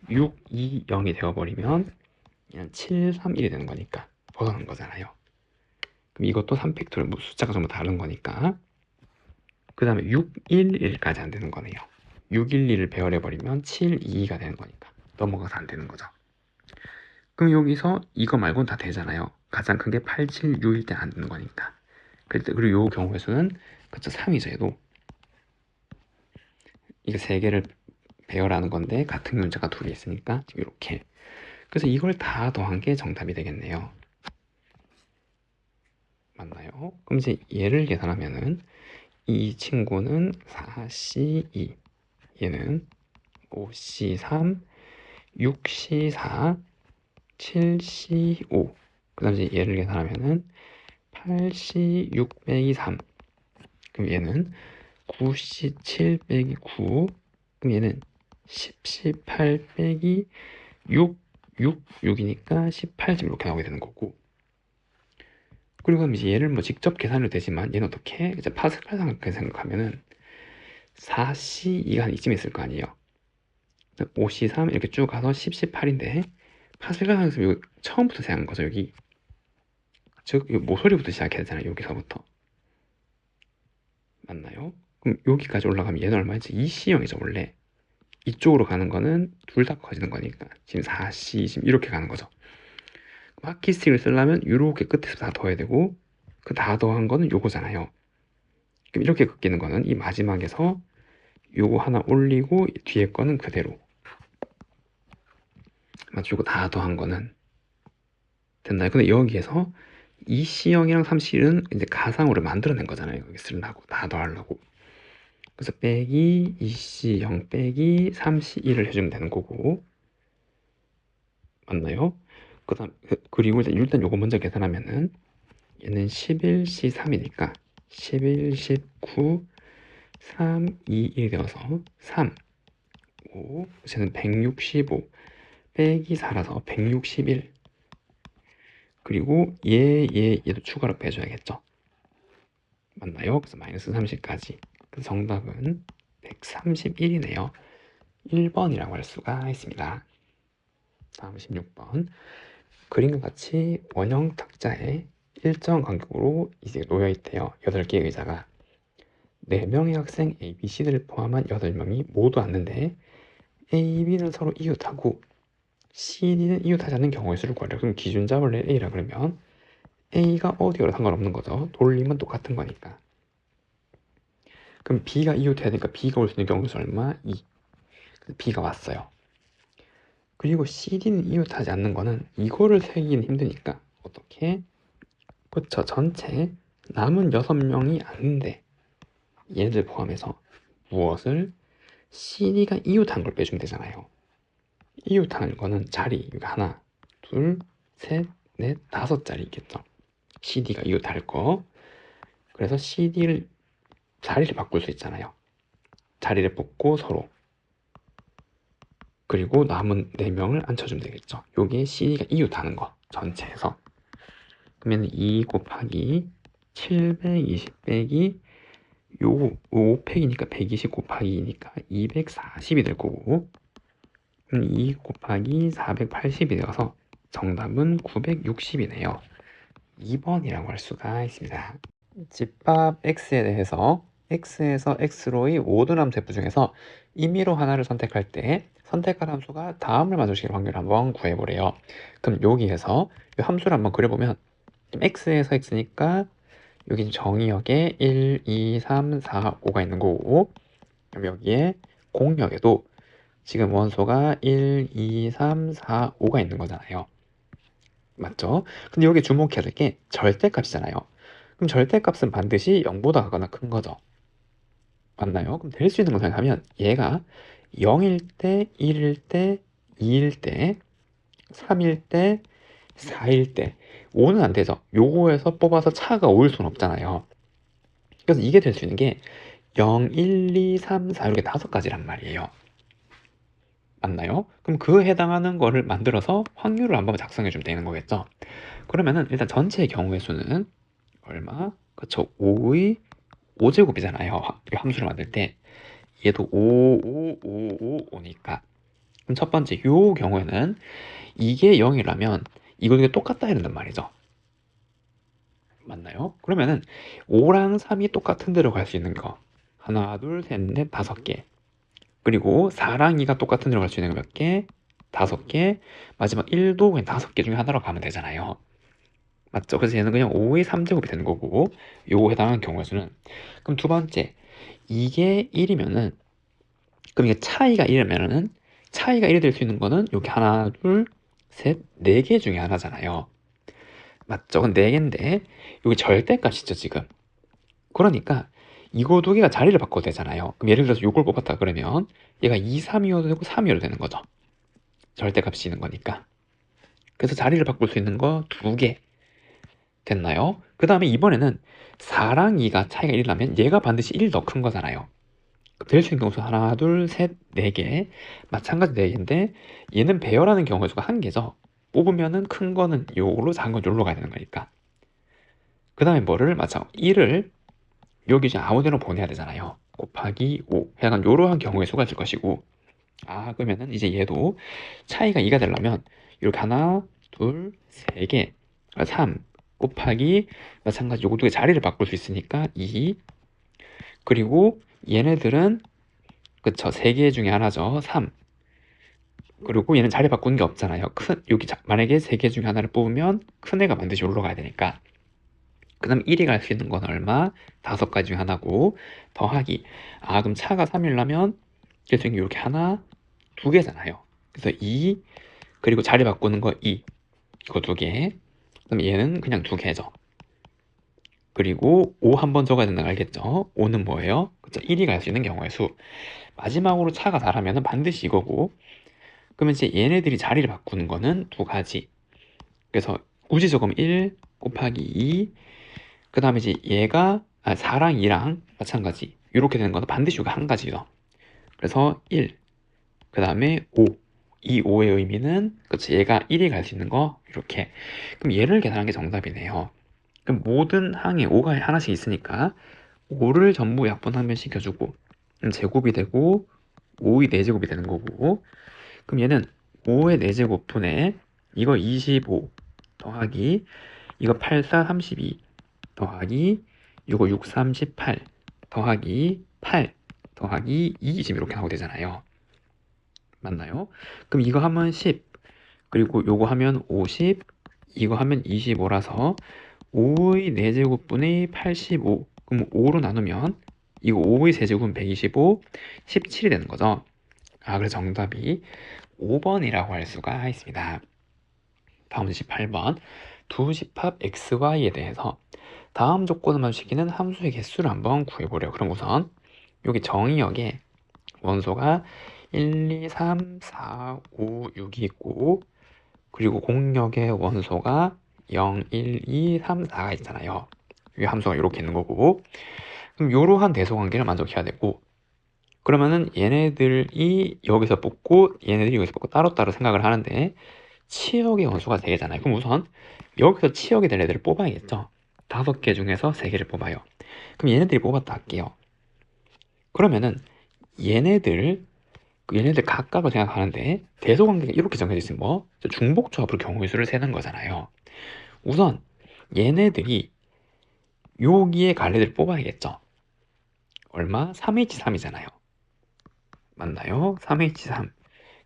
620이 되어버리면 그냥 731이 되는 거니까 벗어난 거잖아요. 그럼 이것도 3팩토리얼 뭐 숫자가 전부 다른 거니까 그 다음에 611까지 안 되는 거네요. 611을 배열해버리면 722가 되는 거니까 넘어가서 안 되는 거죠. 그럼 여기서 이거 말고는 다 되잖아요. 가장 큰 게 8761 때 안 되는 거니까. 그리고 요 경우의 수는 그쵸 3이죠. 얘도 이거 세 개를 배열하는 건데 같은 문자가 두 개 있으니까 지금 이렇게. 그래서 이걸 다 더한 게 정답이 되겠네요. 맞나요? 그럼 이제 얘를 계산하면은 이 친구는 4C2, 얘는 5C3, 6C4, 7C5. 그 다음 이제 얘를 계산하면은 8C6 빼기 3. 그럼 얘는 9C7 빼기 9. 그럼 얘는 10C8 빼기 6, 6이니까 18점 이렇게 나오게 되는 거고. 그리고 그럼 이제 얘를 뭐 직접 계산해도 되지만 얘는 어떻게? 이제 파스칼 생각하면은 4C2가 한 이쯤 있을 거 아니에요. 5C3 이렇게 쭉 가서 10, 18인데 파스칼 상에서 처음부터 생각한 거죠. 여기 즉 모서리부터 시작해야 되잖아요. 여기서부터. 맞나요? 그럼 여기까지 올라가면 얘는 얼마였지? 2C형이죠 원래. 이쪽으로 가는 거는 둘 다 커지는 거니까 지금 4C 지금 이렇게 가는 거죠. 하키스틱을 쓰려면 이렇게 끝에서 다 더해야 되고 그 다 더한 거는 요거잖아요. 그럼 이렇게 긋기는 거는 이 마지막에서 요거 하나 올리고 뒤에 거는 그대로 맞추고 다 더한 거는 됐나요? 근데 여기에서 2C형이랑 3C는 이제 가상으로 만들어낸 거잖아요. 여기 쓰려고 다 더하려고. 그래서 빼기 2C0 빼기 3C1을 해주면 되는 거고 맞나요? 그리고 일단 요거 먼저 계산하면은 얘는 11C3이니까 11, 19, 3, 2, 1 되어서 3, 5 쟤는 165 빼기 4라서 161 그리고 얘도 추가로 빼줘야겠죠. 맞나요? 그래서 마이너스 30까지 그 정답은 131이네요. 1번이라고 할 수가 있습니다. 다음 16번 그림과 같이 원형 탁자에 일정 간격으로 이제 놓여 있대요. 8개의 의자가 4명의 학생 A, B, C들을 포함한 8명이 모두 앉는데 A, B는 서로 이웃하고 C, D는 이웃하지 않는 경우의 수를 구하려. 그럼 기준잡을 A라 그러면 A가 어디어도 상관없는 거죠. 돌림은 똑같은 거니까. 그럼 B가 이웃해야 되니까 B가 올 수 있는 경우의 수 얼마? 2. B가 왔어요. 그리고 CD는 이웃하지 않는 거는 이거를 세기는 힘드니까 어떻게? 그쵸. 전체 남은 6명이 앉는데 얘네들 포함해서 무엇을? CD가 이웃한 걸 빼주면 되잖아요. 이웃한 거는 자리 하나, 둘, 셋, 넷, 5자리 있겠죠. CD가 이웃할 거. 그래서 CD를 자리를 바꿀 수 있잖아요. 자리를 뽑고 서로. 그리고 남은 4명을 앉혀주면 되겠죠. 요게 CD가 이웃하는 거 전체에서. 그러면 2 곱하기 720 빼기 요 5팩이니까 120 곱하기 2니까 240이 될 거고 2 곱하기 480이 되어서 정답은 960이네요. 2번이라고 할 수가 있습니다. 집합 X에 대해서 X에서 X로의 모든 함수 F 중에서 임의로 하나를 선택할 때 선택할 함수가 다음을 맞추실 확률을 한번 구해보래요. 그럼 여기에서 이 함수를 한번 그려보면 X에서 X니까 여기 정의역에 1, 2, 3, 4, 5가 있는 거고, 그럼 여기에 공역에도 지금 원소가 1, 2, 3, 4, 5가 있는 거잖아요. 맞죠? 근데 여기 주목해야 될 게 절대값이잖아요. 그럼 절대값은 반드시 0보다 크거나 큰 거죠. 맞나요? 그럼 될 수 있는 거 생각하면 얘가 0일 때, 1일 때, 2일 때, 3일 때, 4일 때, 5는 안 되죠. 요거에서 뽑아서 차가 5일 수는 없잖아요. 그래서 이게 될 수 있는 게 0, 1, 2, 3, 4 이렇게 5가지란 말이에요. 맞나요? 그럼 그 해당하는 거를 만들어서 확률을 한번 작성해 주면 되는 거겠죠. 그러면은 일단 전체의 경우의 수는 얼마? 그쵸. 5의 5제곱이잖아요. 이 함수를 만들 때. 얘도 5, 5, 5, 5, 니까 그럼 첫 번째 요 경우에는 이게 0이라면 이거 똑같다 해야 된단 말이죠. 맞나요? 그러면은 5랑 3이 똑같은 데로 갈 수 있는 거 하나, 둘, 셋, 넷, 5개. 그리고 4랑 2가 똑같은 데로 갈 수 있는 거 몇 개? 5개. 마지막 1도 그냥 5개 중에 하나로 가면 되잖아요. 맞죠? 그래서 얘는 그냥 5의 3제곱이 되는 거고 요거 해당하는 경우의 수는 그럼 두 번째 이게 1이면은 그럼 이게 차이가 1이면은 차이가 1이 될 수 있는 거는 여기 하나, 둘, 셋, 4개 중에 하나잖아요. 맞죠? 그건 4개인데 여기 절대값이죠 지금. 그러니까 이거 두 개가 자리를 바꿔도 되잖아요. 그럼 예를 들어서 요걸 뽑았다 그러면 얘가 2, 3이어도 되고 3이어도 되는 거죠. 절대값이 있는 거니까. 그래서 자리를 바꿀 수 있는 거 2개 됐나요? 그 다음에 이번에는 4랑 2가 차이가 1이라면 얘가 반드시 1 더 큰 거잖아요. 될 수 있는 경우수 하나, 둘, 셋, 4개. 마찬가지 4개인데 얘는 배열하는 경우의 수가 1개죠. 뽑으면은 큰 거는 요걸로 작은 건 요로 가야 되는 거니까. 그 다음에 뭐를 맞춰 1을 여기 이제 아무데나 보내야 되잖아요. 곱하기 5 약간 요러한 경우의 수가 될 것이고 그러면은 이제 얘도 차이가 2가 되려면 이렇게 하나, 둘, 3개, 3 곱하기 마찬가지 요거 두 개 자리를 바꿀 수 있으니까 2 그리고 얘네들은 그쵸 3개 중에 하나죠 3 그리고 얘는 자리 바꾸는 게 없잖아요 여기 만약에 3개 중에 하나를 뽑으면 큰 애가 반드시 올라가야 되니까 그 다음 1이 갈 수 있는 건 얼마? 5가지 중에 하나고 더하기 그럼 차가 3이라면 그래서 이렇게 하나 2개잖아요 그래서 2 그리고 자리 바꾸는 거 2 이거 2개 그럼 얘는 그냥 2개죠 그리고 5 한 번 적어야 된다는 거 알겠죠? 5는 뭐예요? 그쵸 1이 갈 수 있는 경우의 수 마지막으로 차가 4라면 반드시 이거고 그러면 이제 얘네들이 자리를 바꾸는 거는 2가지 그래서 굳이 적으면 1 곱하기 2 그 다음에 이제 얘가 4랑 2랑 마찬가지 이렇게 되는 거는 반드시 이거 한 가지죠 그래서 1 그 다음에 5 이 5의 의미는 그치 얘가 1이 갈 수 있는 거 이렇게 그럼 얘를 계산한 게 정답이네요 그럼 모든 항에 5가 하나씩 있으니까 5를 전부 약분 한 번 시켜주고 제곱이 되고 5의 4제곱이 되는 거고 그럼 얘는 5의 4제곱분의 이거 25 더하기 이거 8, 4, 32 더하기 이거 6, 3, 18 더하기 8 더하기 20 이렇게 나오게 되잖아요. 맞나요? 그럼 이거 하면 10 그리고 요거 하면 50 이거 하면 25라서 5의 4제곱분의 85 그럼 5로 나누면 이거 5의 세제곱은 125 17이 되는 거죠. 그래서 정답이 5번이라고 할 수가 있습니다. 다음 18번 두 집합 XY에 대해서 다음 조건을 만족시키는 함수의 개수를 한번 구해보래요. 그럼 우선 여기 정의역에 원소가 1, 2, 3, 4, 5, 6이 있고 그리고 공역의 원소가 0, 1, 2, 3, 4가 있잖아요. 이 함수가 이렇게 있는 거고 그럼 이러한 대소관계를 만족해야 되고 그러면은 얘네들이 여기서 뽑고 얘네들이 여기서 뽑고 따로따로 생각을 하는데 치역의 원소가 3개잖아요. 그럼 우선 여기서 치역이 될 애들을 뽑아야겠죠. 5개 중에서 3개를 뽑아요. 그럼 얘네들이 뽑았다 할게요. 그러면은 얘네들 각각을 생각하는데 대소관계가 이렇게 정해져 있으면 뭐 중복조합으로 경우의 수를 세는 거잖아요. 우선 얘네들이 여기에 갈 애들 뽑아야겠죠. 얼마? 3H3이잖아요. 맞나요? 3H3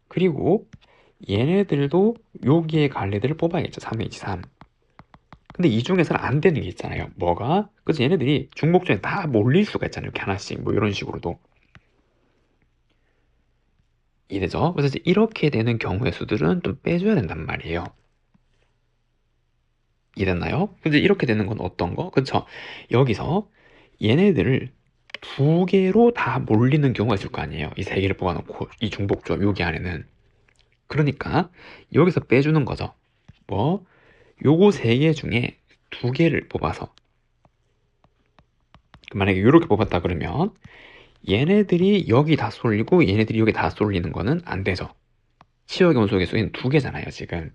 그리고 얘네들도 여기에 갈 애들을 뽑아야겠죠. 3H3 근데 이 중에서는 안 되는 게 있잖아요. 뭐가? 그래서 얘네들이 중복점에 다 몰릴 수가 있잖아요. 이렇게 하나씩 뭐 이런 식으로도 이래죠. 그래서 이제 이렇게 되는 경우의 수들은 좀 빼줘야 된단 말이에요. 이해됐나요? 근데 이렇게 되는 건 어떤 거? 그렇죠. 여기서 얘네들을 두 개로 다 몰리는 경우가 있을 거 아니에요. 이 세 개를 뽑아놓고 이 중복조합 여기 안에는. 그러니까 여기서 빼주는 거죠. 뭐 요거 세 개 중에 두 개를 뽑아서 만약에 이렇게 뽑았다 그러면 얘네들이 여기 다 쏠리고 얘네들이 여기 다 쏠리는 거는 안 되죠. 치역의 원소의 수는 두 개잖아요, 지금.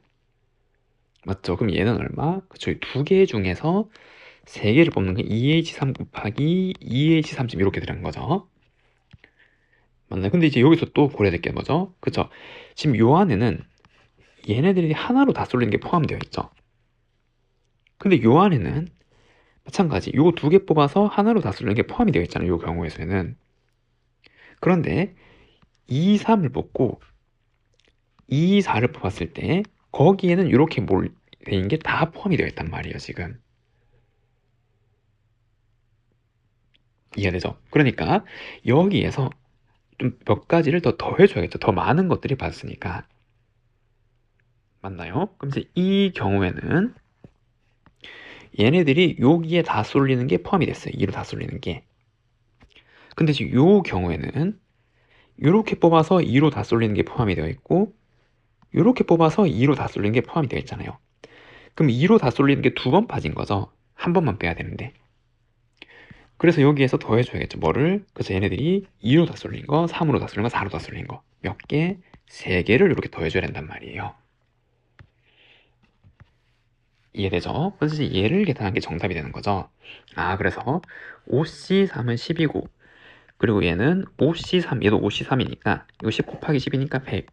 맞죠? 그럼 얘는 얼마? 그쵸, 두 개 중에서 세 개를 뽑는 게 2H3 곱하기 2H3 지금 이렇게 되는 거죠. 맞나요? 근데 이제 여기서 또 고려될 게 뭐죠? 그쵸? 지금 요 안에는 얘네들이 하나로 다 쏠리는 게 포함되어 있죠. 근데 요 안에는 마찬가지 요 두 개 뽑아서 하나로 다 쏠리는 게 포함이 되어 있잖아요. 요 경우에서는. 그런데 2, 3을 뽑고 2, 4를 뽑았을 때 거기에는 이렇게 몰린 게 다 포함이 되어 있단 말이에요, 지금. 이해되죠? 그러니까 여기에서 좀 몇 가지를 더 더해줘야겠죠. 더 많은 것들이 봤으니까. 맞나요? 그럼 이제 이 경우에는 얘네들이 여기에 다 쏠리는 게 포함이 됐어요. 2로 다 쏠리는 게. 근데 지금 요 경우에는 이렇게 뽑아서 2로 다 쏠리는 게 포함이 되어 있고 이렇게 뽑아서 2로 다 쏠리는 게 포함이 되어 있잖아요. 그럼 2로 다 쏠리는 게 두 번 빠진 거죠. 한 번만 빼야 되는데. 그래서 여기에서 더해줘야겠죠. 뭐를? 그래서 얘네들이 2로 다 쏠린 거, 3으로 다 쏠린 거, 4로 다 쏠린 거. 몇 개? 3개를 이렇게 더해줘야 된단 말이에요. 이해되죠? 그래서 이제 얘를 계산한 게 정답이 되는 거죠. 아, 그래서 5C3은 10이고, 그리고 얘는 5C3, 얘도 5C3이니까, 이거 10 곱하기 10이니까 100,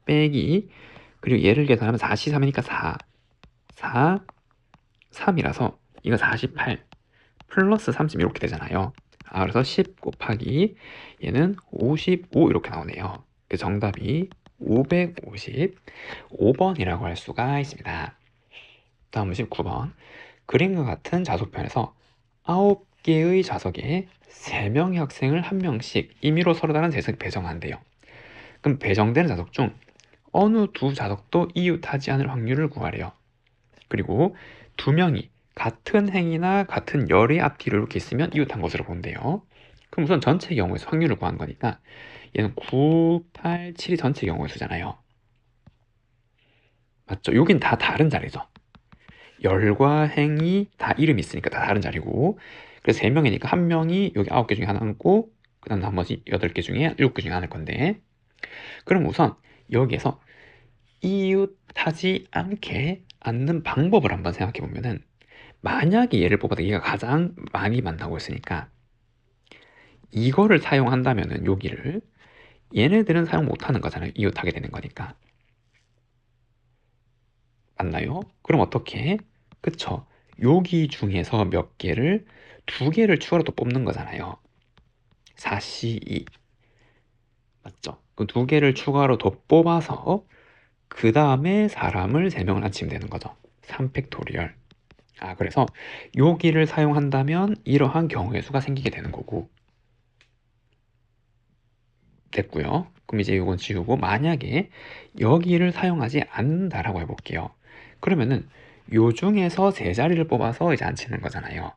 빼기, 그리고 얘를 계산하면 4C3이니까 4, 4, 3이라서 이거 48, 플러스 30 이렇게 되잖아요. 아, 그래서 10 곱하기 얘는 55 이렇게 나오네요. 그 정답이 555번이라고 할 수가 있습니다. 다음은 19번. 그림과 같은 자소편에서 9개의 자석에 3명의 학생을 1명씩 임의로 서로 다른 재석이 배정한대요. 그럼 배정되는 자석 중 어느 두 자석도 이웃하지 않을 확률을 구하래요. 그리고 2명이 같은 행이나 같은 열의 앞뒤를 이렇게 있으면 이웃한 것으로 본대요. 그럼 우선 전체 경우의 수 확률을 구한 거니까 얘는 9, 8, 7이 전체 경우의 수잖아요. 맞죠? 여긴 다 다른 자리죠. 열과 행이 다 이름이 있으니까 다 다른 자리고, 그래서 3명이니까 1명이 여기 9개 중에 하나 앉고 그 다음 나머지 8개 중에 7개 중에 하나일 건데, 그럼 우선 여기에서 이웃하지 않게 앉는 방법을 한번 생각해 보면은, 만약에 얘를 뽑아도 얘가 가장 많이 만나고 있으니까 이거를 사용한다면은 여기를 얘네들은 사용 못하는 거잖아요. 이웃하게 되는 거니까. 맞나요? 그럼 어떻게? 그쵸? 여기 중에서 몇 개를, 2개를 추가로 또 뽑는 거잖아요. 4C2. 맞죠? 그 2개를 추가로 더 뽑아서 그 다음에 사람을 3명을 앉히면 되는 거죠. 3팩토리얼. 아, 그래서 여기를 사용한다면 이러한 경우의 수가 생기게 되는 거고. 됐고요. 그럼 이제 이건 지우고, 만약에 여기를 사용하지 않는다라고 해볼게요. 그러면은 요 중에서 세 자리를 뽑아서 이제 앉히는 거잖아요.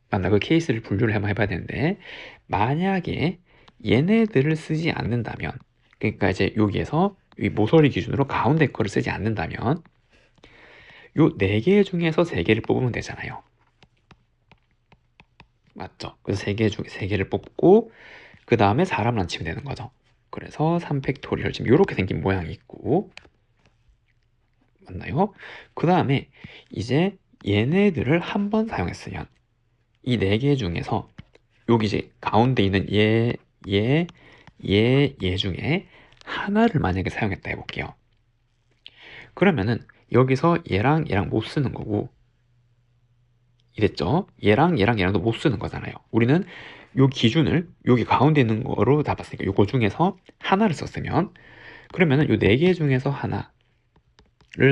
맞나? 그 케이스를 분류를 한번 해봐야 되는데, 만약에 얘네들을 쓰지 않는다면, 그러니까 이제 여기에서 이 모서리 기준으로 가운데 거를 쓰지 않는다면 요 4개 중에서 3개를 뽑으면 되잖아요. 맞죠? 그래서 3개를 뽑고 그 다음에 사람을 앉히면 되는 거죠. 그래서 3팩토리얼 지금 이렇게 생긴 모양이 있고, 맞나요? 그 다음에 이제 얘네들을 한 번 사용했으면 이 4개 중에서 여기 이제 가운데 있는 얘 중에 하나를 만약에 사용했다 해볼게요. 그러면은 여기서 얘랑 얘랑 못 쓰는 거고, 이랬죠? 얘랑도 못 쓰는 거잖아요. 우리는 요 기준을 여기 가운데 있는 거로 다 봤으니까 요거 중에서 하나를 썼으면, 그러면은 요 4개 중에서 하나를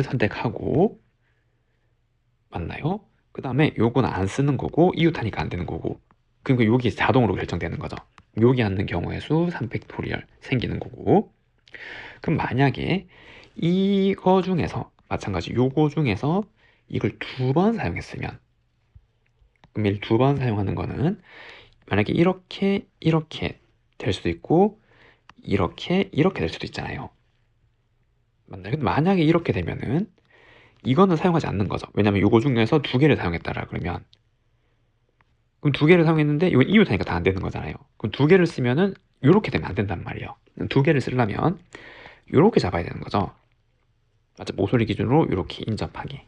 선택하고 맞나요? 그 다음에 요건 안 쓰는 거고 이웃하니까 안 되는 거고, 그리고 여기 자동으로 결정되는 거죠. 여기 앉는 경우의 수 3팩토리얼 생기는 거고. 그럼 만약에 이거 중에서 마찬가지 요거 중에서 이걸 두 번 사용했으면, 그럼 이 두 번 사용하는 거는 만약에 이렇게 이렇게 될 수도 있고 이렇게 이렇게 될 수도 있잖아요. 맞나요? 근데 만약에 이렇게 되면은 이거는 사용하지 않는 거죠. 왜냐면 요거 중에서 두 개를 사용했다라 그러면, 그럼 두 개를 사용했는데 이건 이웃하니까 다 안 되는 거잖아요. 그럼 두 개를 쓰면은 요렇게 되면 안 된단 말이에요. 두 개를 쓰려면 요렇게 잡아야 되는 거죠. 맞죠? 모서리 기준으로 요렇게 인접하게.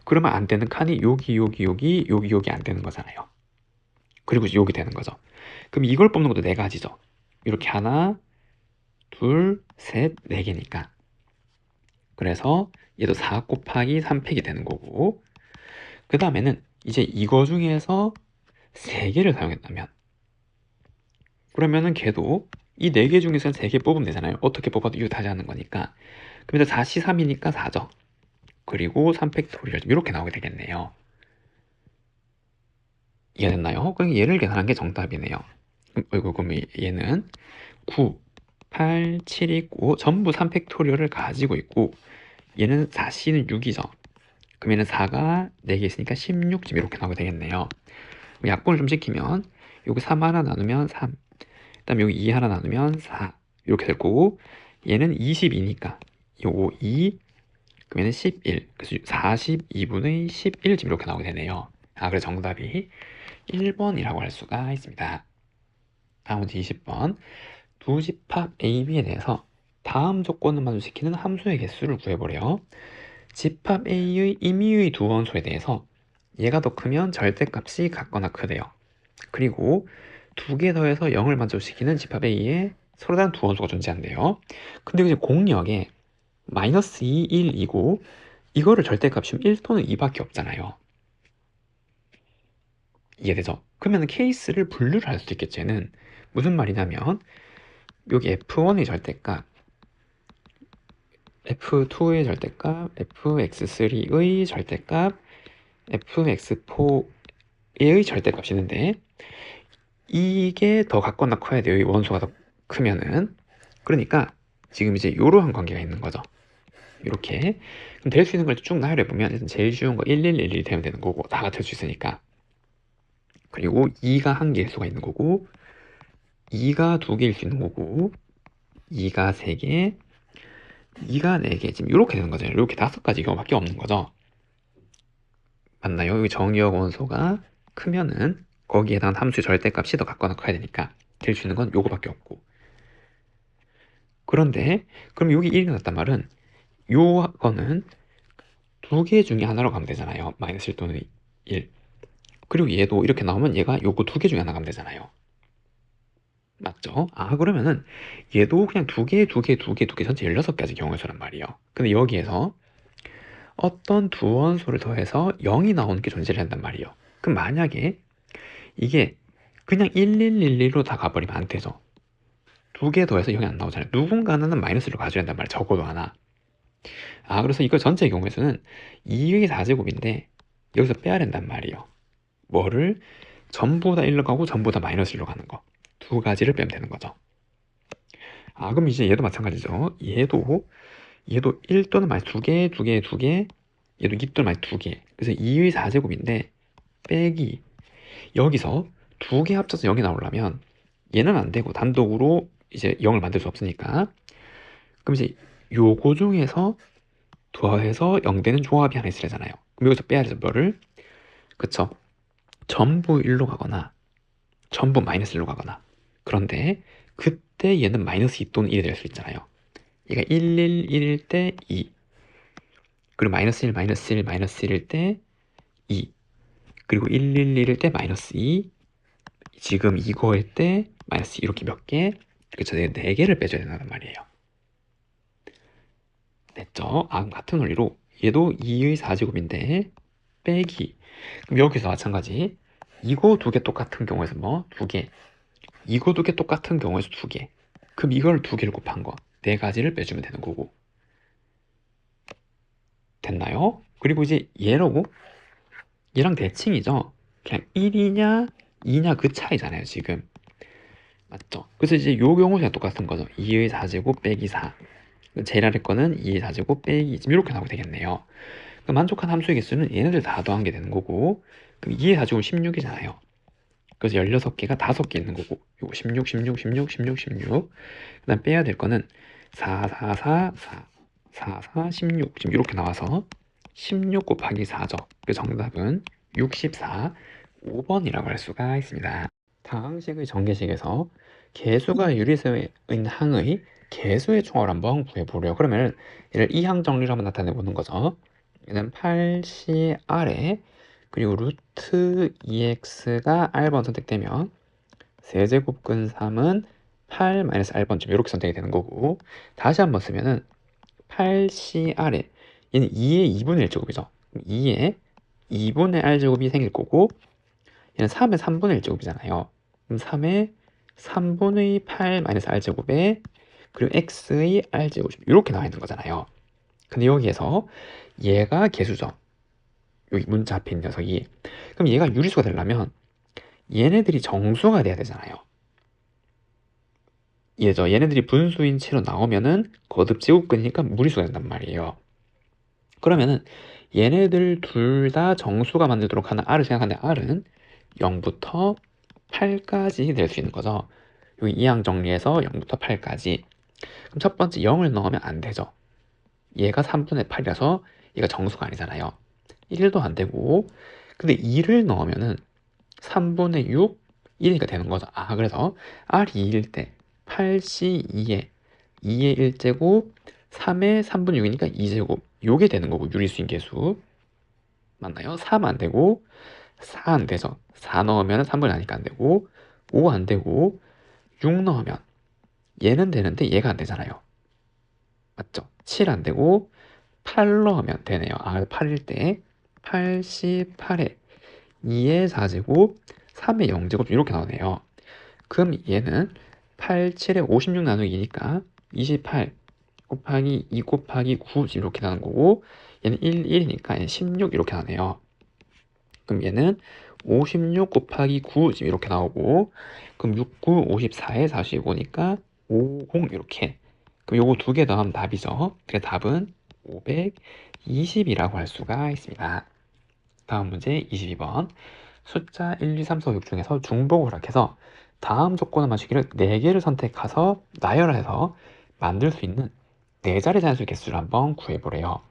그러면 안 되는 칸이 여기 여기 여기 여기 여기 안 되는 거잖아요. 그리고 여기 되는 거죠. 그럼 이걸 뽑는 것도 네 가지죠. 이렇게 하나, 둘, 셋, 네 개니까. 그래서 얘도 4 곱하기 3팩이 되는 거고, 그 다음에는 이제 이거 중에서 3개를 사용했다면, 그러면은 걔도 이 4개 중에서 3개 뽑으면 되잖아요. 어떻게 뽑아도 이거 다시 하는 거니까. 그럼 이제 4시 3이니까 4죠. 그리고 3팩토리얼 이렇게 나오게 되겠네요. 이해됐나요? 그럼 얘를 계산한 게 정답이네요. 그럼 얘는 9, 8, 7이 있고 전부 3팩토리얼을 가지고 있고, 얘는 4C는 6이죠. 그럼 얘는 4가 4개 있으니까 16 지금 이렇게 나오게 되겠네요. 약분을 좀 시키면 여기 3 하나 나누면 3, 그 다음에 여기 2 하나 나누면 4 이렇게 될 거고, 얘는 22니까 요거 2, 그러면 11, 그래서 42분의 11 지금 이렇게 나오게 되네요. 그래서 정답이 1번이라고 할 수가 있습니다. 다음 문제 20번. 두 집합 A, B에 대해서 다음 조건을 만족시키는 함수의 개수를 구해보래요. 집합 A의 임의의 두 원소에 대해서 얘가 더 크면 절대값이 같거나 크대요. 그리고 두 개 더해서 0을 만족시키는 집합 A에 서로 다른 두 원소가 존재한대요. 근데 이제 공역에 마이너스 2, 1, 2고 이거를 절대값이면 1 또는 2밖에 없잖아요. 이해되죠? 그러면 케이스를 분류를 할 수도 있겠지. 얘는 무슨 말이냐면 여기 F1의 절대값, F2의 절대값, Fx3의 절대값, Fx4의 절대값이 있는데, 이게 더 같거나 커야 돼요. 이 원소가 더 크면은. 그러니까 지금 이제 이러한 관계가 있는 거죠. 이렇게. 그럼 될 수 있는 걸 쭉 나열해 보면 일단 제일 쉬운 거 1111 되면 되는 거고, 다 같을 수 있으니까. 그리고 2가 한 개일 수가 있는 거고, 2가 두 개일 수 있는 거고, 2가 세 개, 2가 네 개, 지금 이렇게 되는 거잖아요. 이렇게 5가지 경우밖에 없는 거죠. 맞나요? 여기 정의역 원소가 크면은 거기에 해당하는 함수의 절대값이 더 같거나 커야 되니까 될 수 있는 건 요거밖에 없고. 그런데 그럼 여기 1이 났단 말은 요거는 두 개 중에 하나로 가면 되잖아요. 마이너스 1 또는 1. 그리고 얘도 이렇게 나오면 얘가 요거 두 개 중에 하나 가면 되잖아요. 맞죠? 그러면은 얘도 그냥 두 개, 두 개, 두 개, 두 개, 전체 16가지 경우의 수란 말이에요. 근데 여기에서 어떤 두 원소를 더해서 0이 나오는 게 존재를 한단 말이에요. 그럼 만약에 이게 그냥 1111로 다 가버리면 안 되죠. 두 개 더해서 0이 안 나오잖아요. 누군가는 마이너스를 가져야 한단 말이에요. 적어도 하나. 그래서 이거 전체의 경우에서는 2의 4제곱인데 여기서 빼야 된단 말이에요. 뭐를? 전부 다 1로 가고 전부 다 마이너스 1로 가는 거. 두 가지를 빼면 되는 거죠. 그럼 이제 얘도 마찬가지죠. 얘도 1 또는 마이너스 두 개, 두 개, 두 개, 얘도 2 또는 마이너스 두 개. 그래서 2의 4제곱인데 빼기, 여기서 두 개 합쳐서 0이 나오려면 얘는 안 되고 단독으로 이제 0을 만들 수 없으니까, 그럼 이제 요거 중에서 더해서 0 되는 조합이 하나 있으려잖아요. 그럼 여기서 빼야 되죠. 뭐를? 그쵸? 전부 1로 가거나 전부 마이너스 1로 가거나. 그런데 그때 얘는 마이너스 2 또는 1이 될 수 있잖아요. 얘가 111일 때 2, 그리고 마이너스 1, 마이너스 1, 마이너스 1일 때 2, 그리고 111일 때 마이너스 2, 지금 이거일 때 마이너스 이렇게 몇 개? 그쵸? 4개를 빼줘야 된단 말이에요. 됐죠? 그럼 같은 원리로 얘도 2의 4제곱인데 빼기, 그럼 여기서 마찬가지 이거 두 개 똑같은 경우에서 뭐? 두 개, 이거 두 개 똑같은 경우에서 두 개, 그럼 이걸 두 개를 곱한 거 네 가지를 빼주면 되는 거고. 됐나요? 그리고 이제 얘라고 얘랑 대칭이죠. 그냥 1이냐 2냐 그 차이잖아요 지금. 맞죠? 그래서 이제 요 경우는 똑같은 거죠. 2의 4제곱 빼기 4. 제일 아래 거는 2의 4제곱 빼기 2. 지금 이렇게 나오게 되겠네요. 그럼 만족한 함수의 개수는 얘네들 다 더한 게 되는 거고, 그럼 2의 4제곱 16이잖아요. 그래서 16개가 5개 있는 거고, 요거 16, 16, 16, 16, 16. 그 다음 빼야 될 거는 4, 4, 4, 4, 4, 4, 16. 지금 이렇게 나와서 16 곱하기 4죠. 그 정답은 64, 5번이라고 할 수가 있습니다. 다항식의 전개식에서 개수가 유리수인 항의 개수의 총합을 한번 구해보려고. 그러면 얘를 이항 정리를 한번 나타내 보는 거죠. 얘는 8C 아래 그리고 루트 2x가 r번 선택되면 세제곱근 3은 8 r번쯤 이렇게 선택이 되는 거고, 다시 한번 쓰면은 8C 아래 얘는 2의 2분의 1제곱이죠. 2의 2분의 r제곱이 생길 거고, 얘는 3의 3분의 1제곱이잖아요. 그럼 3의 3분의 8 r제곱에 그리고 x의 r제곱 이렇게 나와 있는 거잖아요. 근데 여기에서 얘가 개수죠. 여기 문자 앞에 있는 녀석이. 그럼 얘가 유리수가 되려면 얘네들이 정수가 돼야 되잖아요. 얘네들이 분수인 채로 나오면은 거듭 제곱근이니까 무리수가 된단 말이에요. 그러면은 얘네들 둘 다 정수가 만들도록 하는 r을 생각하는데 r은 0부터 8까지 될 수 있는 거죠. 여기 이항 정리해서 0부터 8까지. 그럼 첫 번째 0을 넣으면 안 되죠. 얘가 3분의 8이라서 얘가 정수가 아니잖아요. 1도 안 되고, 근데 2를 넣으면은 3분의 6, 1이니까 되는 거죠. 그래서 r이 2일 때 8c2에 2의 1제곱 3의 3분의 6이니까 2제곱 요게 되는 거고, 유리수인 개수 맞나요? 3 안 되고 4 안 되죠. 4 넣으면 3분의 아니까 안 되고, 5 안 되고 6 넣으면 얘는 되는데 얘가 안 되잖아요. 맞죠? 7 안 되고 8 넣으면 되네요. 8일 때 88에 2의 4제곱 3의 0제곱 이렇게 나오네요. 그럼 얘는 8, 7에 56 나누기니까 28 곱하기 2 곱하기 9 이렇게 나오는 거고, 얘는 1, 1이니까 얘는 16 이렇게 나오네요. 그럼 얘는 56 곱하기 9 지금 이렇게 나오고, 그럼 69, 54에 45니까 50 이렇게. 그럼 요거 두 개 더하면 답이죠. 그래서 답은 520이라고 할 수가 있습니다. 다음 문제 22번. 숫자 1, 2, 3, 4, 6 중에서 중복을 허락해서 다음 조건을 맞추기를 4개를 선택해서 나열해서 만들 수 있는 4자리 자연수 개수를 한번 구해보래요.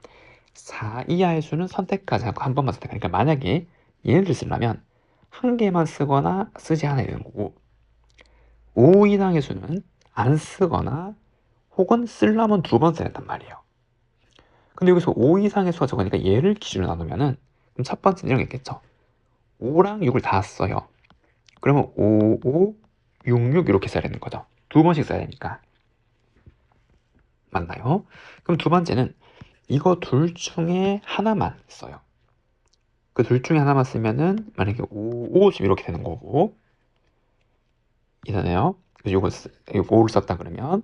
4 이하의 수는 선택하지 않고 한 번만 선택하니까, 만약에 얘네들 쓰려면 한 개만 쓰거나 쓰지 않아야 되는 거고, 5 이상의 수는 안 쓰거나 혹은 쓰려면 2번 써야 된단 말이에요. 근데 여기서 5 이상의 수가 적으니까 얘를 기준으로 나누면은, 그럼 첫 번째는 이런 게 있겠죠. 5랑 6을 다 써요. 그러면 5, 5, 6, 6 이렇게 써야 되는 거죠. 2번씩 써야 되니까. 맞나요? 그럼 두 번째는 이거 둘 중에 하나만 써요. 그 둘 중에 하나만 쓰면은 만약에 5, 5 지금 이렇게 되는 거고, 이잖아요. 그래서 요거 5를 썼다 그러면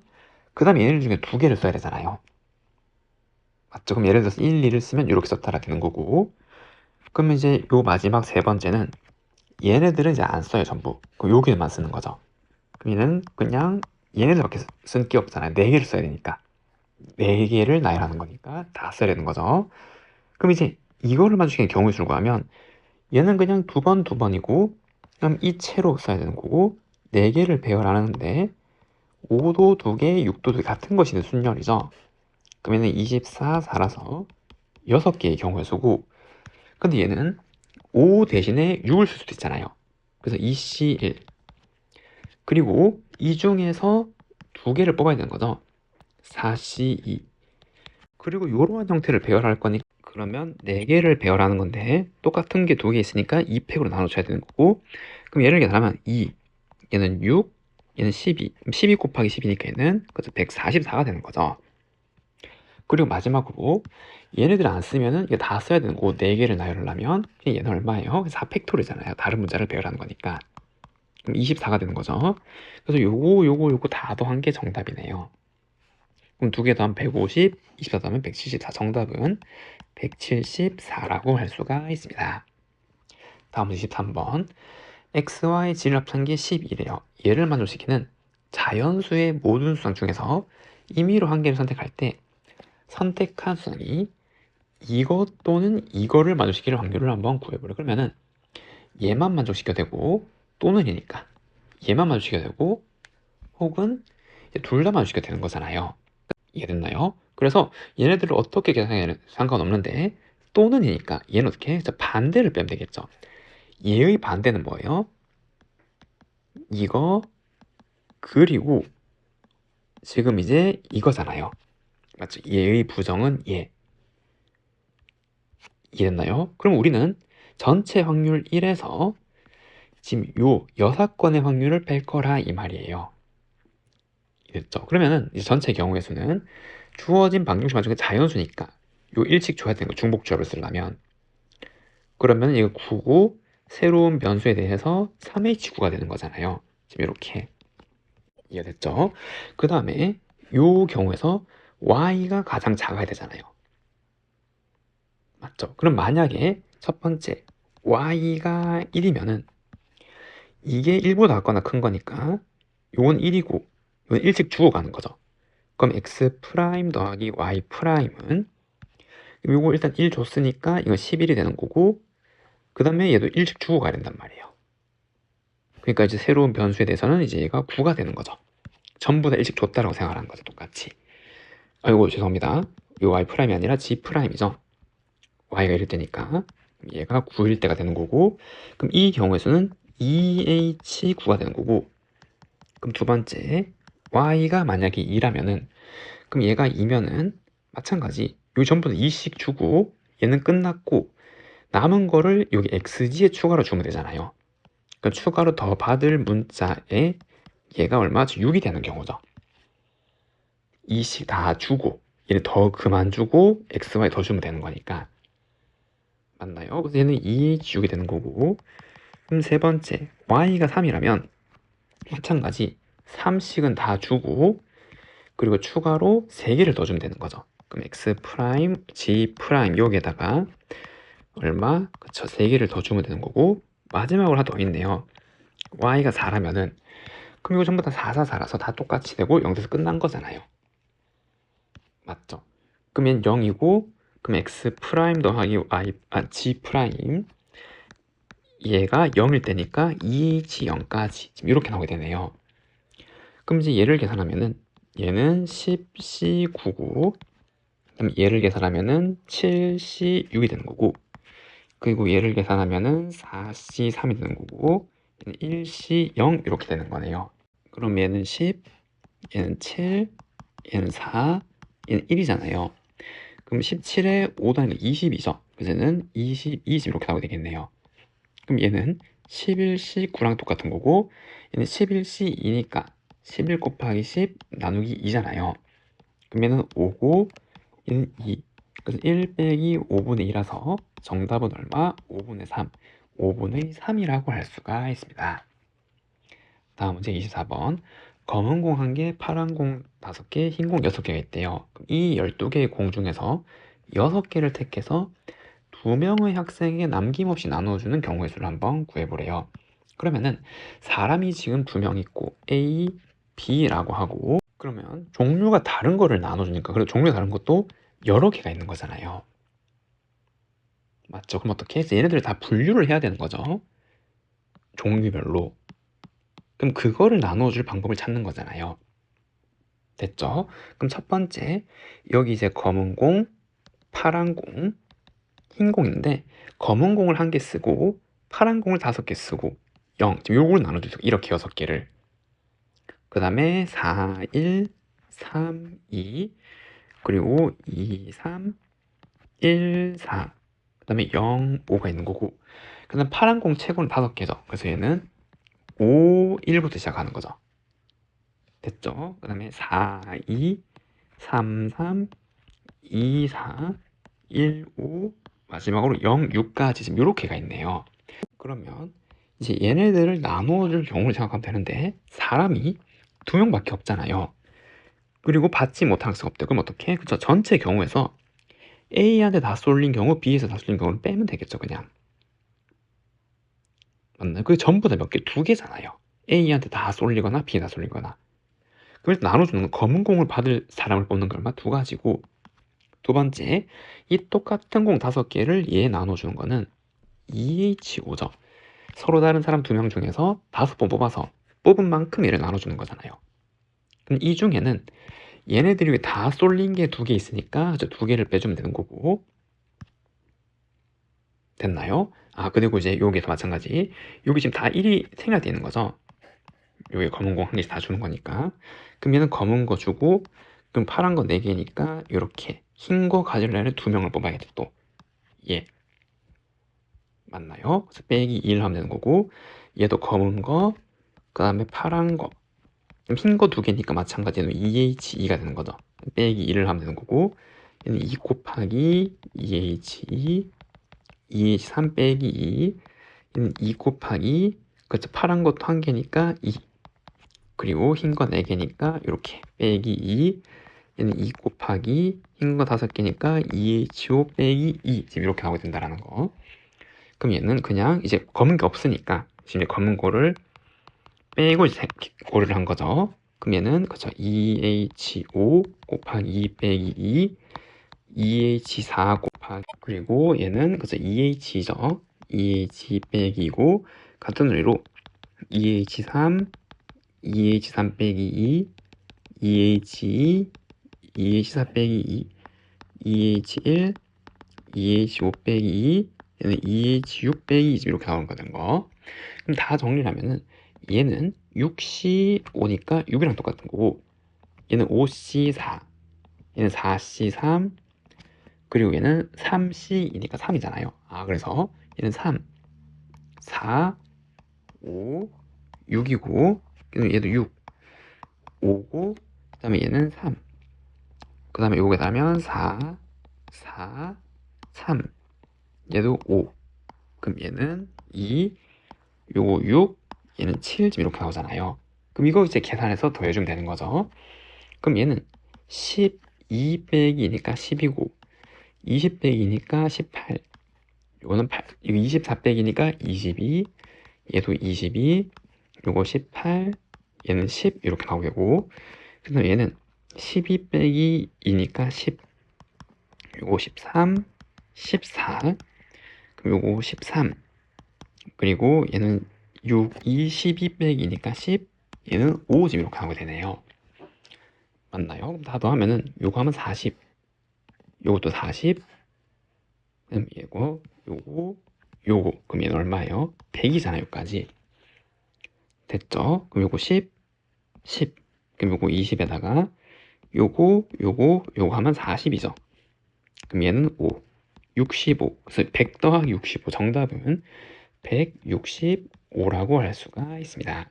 그 다음에 얘네들 중에 2개를 써야 되잖아요. 맞죠? 그럼 예를 들어서 1, 2를 쓰면 이렇게 썼다라 되는 거고, 그러면 이제 요 마지막 세 번째는 얘네들은 이제 안 써요 전부. 그럼 여기에만 쓰는 거죠. 그럼 얘는 그냥 얘네들밖에 쓸 게 없잖아요. 4개를 써야 되니까. 4개를 나열하는 거니까 다 써야 되는 거죠. 그럼 이제 이거를 맞추기엔 경우의 수를 구하면 얘는 그냥 2번, 2번이고, 그럼 이 채로 써야 되는 거고, 4개를 배열하는데 5도 2개, 6도 2개 같은 것이 순열이죠. 그러면 24, 4라서 6개의 경우의 수고, 근데 얘는 5 대신에 6을 쓸 수도 있잖아요. 그래서 2C1. 그리고 이 중에서 2개를 뽑아야 되는 거죠. 4C2. 그리고 이러한 형태를 배열할 거니까, 그러면 4개를 배열하는 건데 똑같은 게 2개 있으니까 2팩으로 나눠줘야 되는 거고, 그럼 얘를 계산하면 2, 얘는 6, 얘는 12, 12 곱하기 10이니까 얘는 그래서 144가 되는 거죠. 그리고 마지막으로 얘네들 안 쓰면은 이게 다 써야 되는 거고, 4개를 나열하려면 얘는 얼마예요? 4팩토리잖아요. 다른 문자를 배열하는 거니까. 그럼 24가 되는 거죠. 그래서 요거 다 더한 게 정답이네요. 그럼 2개 더하면 150, 24 더하면 174. 정답은 174라고 할 수가 있습니다. 다음 23번. xy 진을 합한 게 11이래요. 얘를 만족시키는 자연수의 모든 수상 중에서 임의로 한 개를 선택할 때 선택한 수상이 이것 또는 이거를 만족시킬 확률을 한번 구해보려. 그러면은 얘만 만족시켜도 되고 또는이니까 얘만 만족시켜도 되고 혹은 둘 다 만족시켜도 되는 거잖아요. 이해됐나요? 그래서 얘네들을 어떻게 계산하냐는 상관없는데 또는이니까 얘는 어떻게? 반대를 빼면 되겠죠. 얘의 반대는 뭐예요? 이거 그리고 지금 이제 이거잖아요. 맞죠? 얘의 부정은 얘. 이해됐나요? 그럼 우리는 전체 확률 1에서 지금 요 6건의 확률을 뺄 거라 이 말이에요. 이해됐죠? 그러면은 이제 전체 경우의 수는 주어진 방정식 맞추기 자연수니까 요 일식 줘야 되는 거 중복조합을 쓰려면 그러면 이거 9고 새로운 변수에 대해서 3H9가 되는 거잖아요. 지금 이렇게 이해됐죠? 그 다음에 요 경우에서 Y가 가장 작아야 되잖아요. 맞죠? 그럼 만약에 첫 번째 Y가 1이면은 이게 1보다 작거나 큰 거니까 요건 1이고 요건 일찍 죽어가는 거죠. 그럼 X 프라임 더하기 Y 프라임은 요거 일단 1 줬으니까 이건 11이 되는 거고 그 다음에 얘도 일찍 죽어가야 된단 말이에요. 그러니까 이제 새로운 변수에 대해서는 이제 얘가 9가 되는 거죠. 전부 다 일찍 줬다라고 생각하는 거죠. 똑같이. 아이고 죄송합니다. 요 Y 프라임이 아니라 G 프라임이죠. Y가 1일 때니까 얘가 9일 때가 되는 거고 그럼 이 경우에서는 EH9가 되는 거고 그럼 두 번째 Y가 만약에 2라면은 그럼 얘가 2면은 마찬가지 요 전부 다 2씩 주고 얘는 끝났고 남은 거를 여기 XG에 추가로 주면 되잖아요. 그럼 추가로 더 받을 문자에 얘가 얼마죠? 6이 되는 경우죠. 2씩 다 주고 얘는 더 그만 주고 XY 더 주면 되는 거니까 맞나요? 그래서 얘는 2H6이 되는 거고 그럼 세 번째 Y가 3이라면 마찬가지 3씩은 다 주고 그리고 추가로 3개를 더 주면 되는 거죠. 그럼 X 프라임, G 프라임 여기에다가 얼마? 그쵸 3개를 더 주면 되는 거고 마지막으로 하나 더 있네요. Y가 4라면은 그럼 이거 전부 다 4, 4, 4라서 다 똑같이 되고 0에서 끝난 거잖아요. 맞죠? 그러면 0이고 그럼 X 프라임 더하기 G 프라임 얘가 0일 때니까 2H0까지 지금 이렇게 나오게 되네요. 그럼 이제 얘를 계산하면은 얘는 10C9고 그럼 얘를 계산하면은 7C6이 되는 거고 그리고 얘를 계산하면은 4C3이 되는 거고 얘는 1C0 이렇게 되는 거네요. 그럼 얘는 10, 얘는 7, 얘는 4, 얘는 1이잖아요. 그럼 17에 5 더하면 20이죠. 그래서 얘는 20, 20 이렇게 나오게 되겠네요. 그럼 얘는 11C9랑 똑같은 거고 얘는 11C2니까 11 곱하기 10 나누기 2잖아요. 그럼 얘는 5고 얘는 2. 그래서 1 빼기 5분의 2라서 정답은 얼마? 5분의 3. 5분의 3이라고 할 수가 있습니다. 다음 문제 24번. 검은 공 1개, 파란 공 5개, 흰 공 6개가 있대요. 이 12개의 공 중에서 6개를 택해서 2명의 학생에게 남김없이 나누어주는 경우의 수를 한번 구해보래요. 그러면은 사람이 지금 2명 있고 A, B라고 하고 그러면 종류가 다른 거를 나눠주니까 그리고 종류가 다른 것도 여러 개가 있는 거잖아요. 맞죠? 그럼 어떻게 해서 얘네들을 다 분류를 해야 되는 거죠. 종류별로. 그럼 그거를 나눠줄 방법을 찾는 거잖아요. 됐죠? 그럼 첫 번째 여기 이제 검은 공, 파란 공, 흰 공인데 검은 공을 1개 쓰고 파란 공을 5개 쓰고 0 지금 요걸 나눠주세요. 이렇게 6개를 그 다음에 4, 1, 3, 2 그리고 2, 3, 1, 4 그 다음에 0, 5가 있는 거고 그 다음 파란 공 채고는 5개죠. 그래서 얘는 5, 1부터 시작하는 거죠. 됐죠? 그 다음에 4, 2, 3, 3, 2, 4, 1, 5 마지막으로 0, 6까지 지금 이렇게가 있네요. 그러면 이제 얘네들을 나누어줄 경우를 생각하면 되는데 사람이 2명밖에 없잖아요. 그리고 받지 못할 수가 없대요. 그럼 어떻게? 그쵸? 전체 경우에서 A한테 다 쏠린 경우, B에서 다 쏠린 경우는 빼면 되겠죠, 그냥. 맞나요? 그게 전부 다 몇 개? 2개잖아요. A한테 다 쏠리거나 B에 다 쏠리거나. 그래서 나눠주는 건 검은 공을 받을 사람을 뽑는 게 얼마? 2가지고, 두 번째, 이 똑같은 공 5개를 얘에 나눠주는 거는 2H5죠. 서로 다른 사람 2명 중에서 5번 뽑아서 뽑은 만큼 얘를 나눠주는 거잖아요. 그럼 이 중에는 얘네들이 다 쏠린 게 2개 있으니까 저 2개를 빼주면 되는 거고, 됐나요? 아, 그리고 이제 여기도 마찬가지. 여기 지금 다 1이 생략되어 있는 거죠. 여기 검은 공 1개씩 다 주는 거니까. 그럼 얘는 검은 거 주고, 그럼 파란 거 4개니까 이렇게 흰 거 가질 애를 2명을 뽑아야겠죠, 또. 예. 맞나요? 그래서 빼기 1 하면 되는 거고, 얘도 검은 거, 그 다음에 파란 거. 그럼 흰 거 2개니까 마찬가지로 2H2가 되는 거죠. 빼기 1을 하면 되는 거고, 얘는 2 곱하기 2H2, 2H3 빼기 2, 얘는 2 곱하기, 그렇죠. 파란 것도 1개니까 2. 그리고 흰 거 4개니까 이렇게 빼기 2, 얘는 2 곱하기 흰 거 5개니까 2H5 빼기 2. 지금 이렇게 나오게 된다라는 거. 그럼 얘는 그냥 이제 검은 게 없으니까 지금 검은 거를 빼고 이제 고를 한 거죠. 그럼 얘는 그쵸 2H5 곱하기 2 빼기 2, 2H4 곱하기, 그리고 얘는 그쵸 2H죠. 2H 빼기 2고, 같은 의미로 2H3, 2H3 빼기 2, 2H2, 2H4 빼기 2, 2H1, 2H5 빼기 2, 얘는 2H6 빼기 2 이렇게 나오는 거. 그럼 다 정리를 하면은 얘는 6C5니까 6이랑 똑같은 거고, 얘는 5C4, 얘는 4C3, 그리고 얘는 3C2니까 3이잖아요. 아, 그래서 얘는 3, 4, 5, 6이고, 얘도 6, 5고, 그 다음에 얘는 3, 그 다음에 요게 다면 4, 4, 3, 얘도 5, 그럼 얘는 2, 요거 6, 얘는 7, 지금 이렇게 나오잖아요. 그럼 이거 이제 계산해서 더해주면 되는 거죠. 그럼 얘는 12 빼기니까 10이고, 20 빼기니까 18, 요거는 8, 이거 24 빼기니까 22, 얘도 22, 요거 18, 얘는 10 이렇게 나오게 되고, 그다음 얘는 12 빼기 2니까 10, 요거 13, 14, 그럼 요거 13, 그리고 얘는 6, 2, 12 빼기 2니까 10, 얘는 5 지금 이렇게 나오게 되네요. 맞나요? 그럼 다 더하면은 요거 하면 40, 요것도 40, 그럼 요거 그럼 얘는 얼마예요? 100이잖아요. 여기까지 됐죠? 그럼 요거 10, 10, 그럼 요거 20에다가 요거 하면 40이죠. 그럼 얘는 5, 65. 그래서 100 더하기 65, 정답은 165라고 할 수가 있습니다.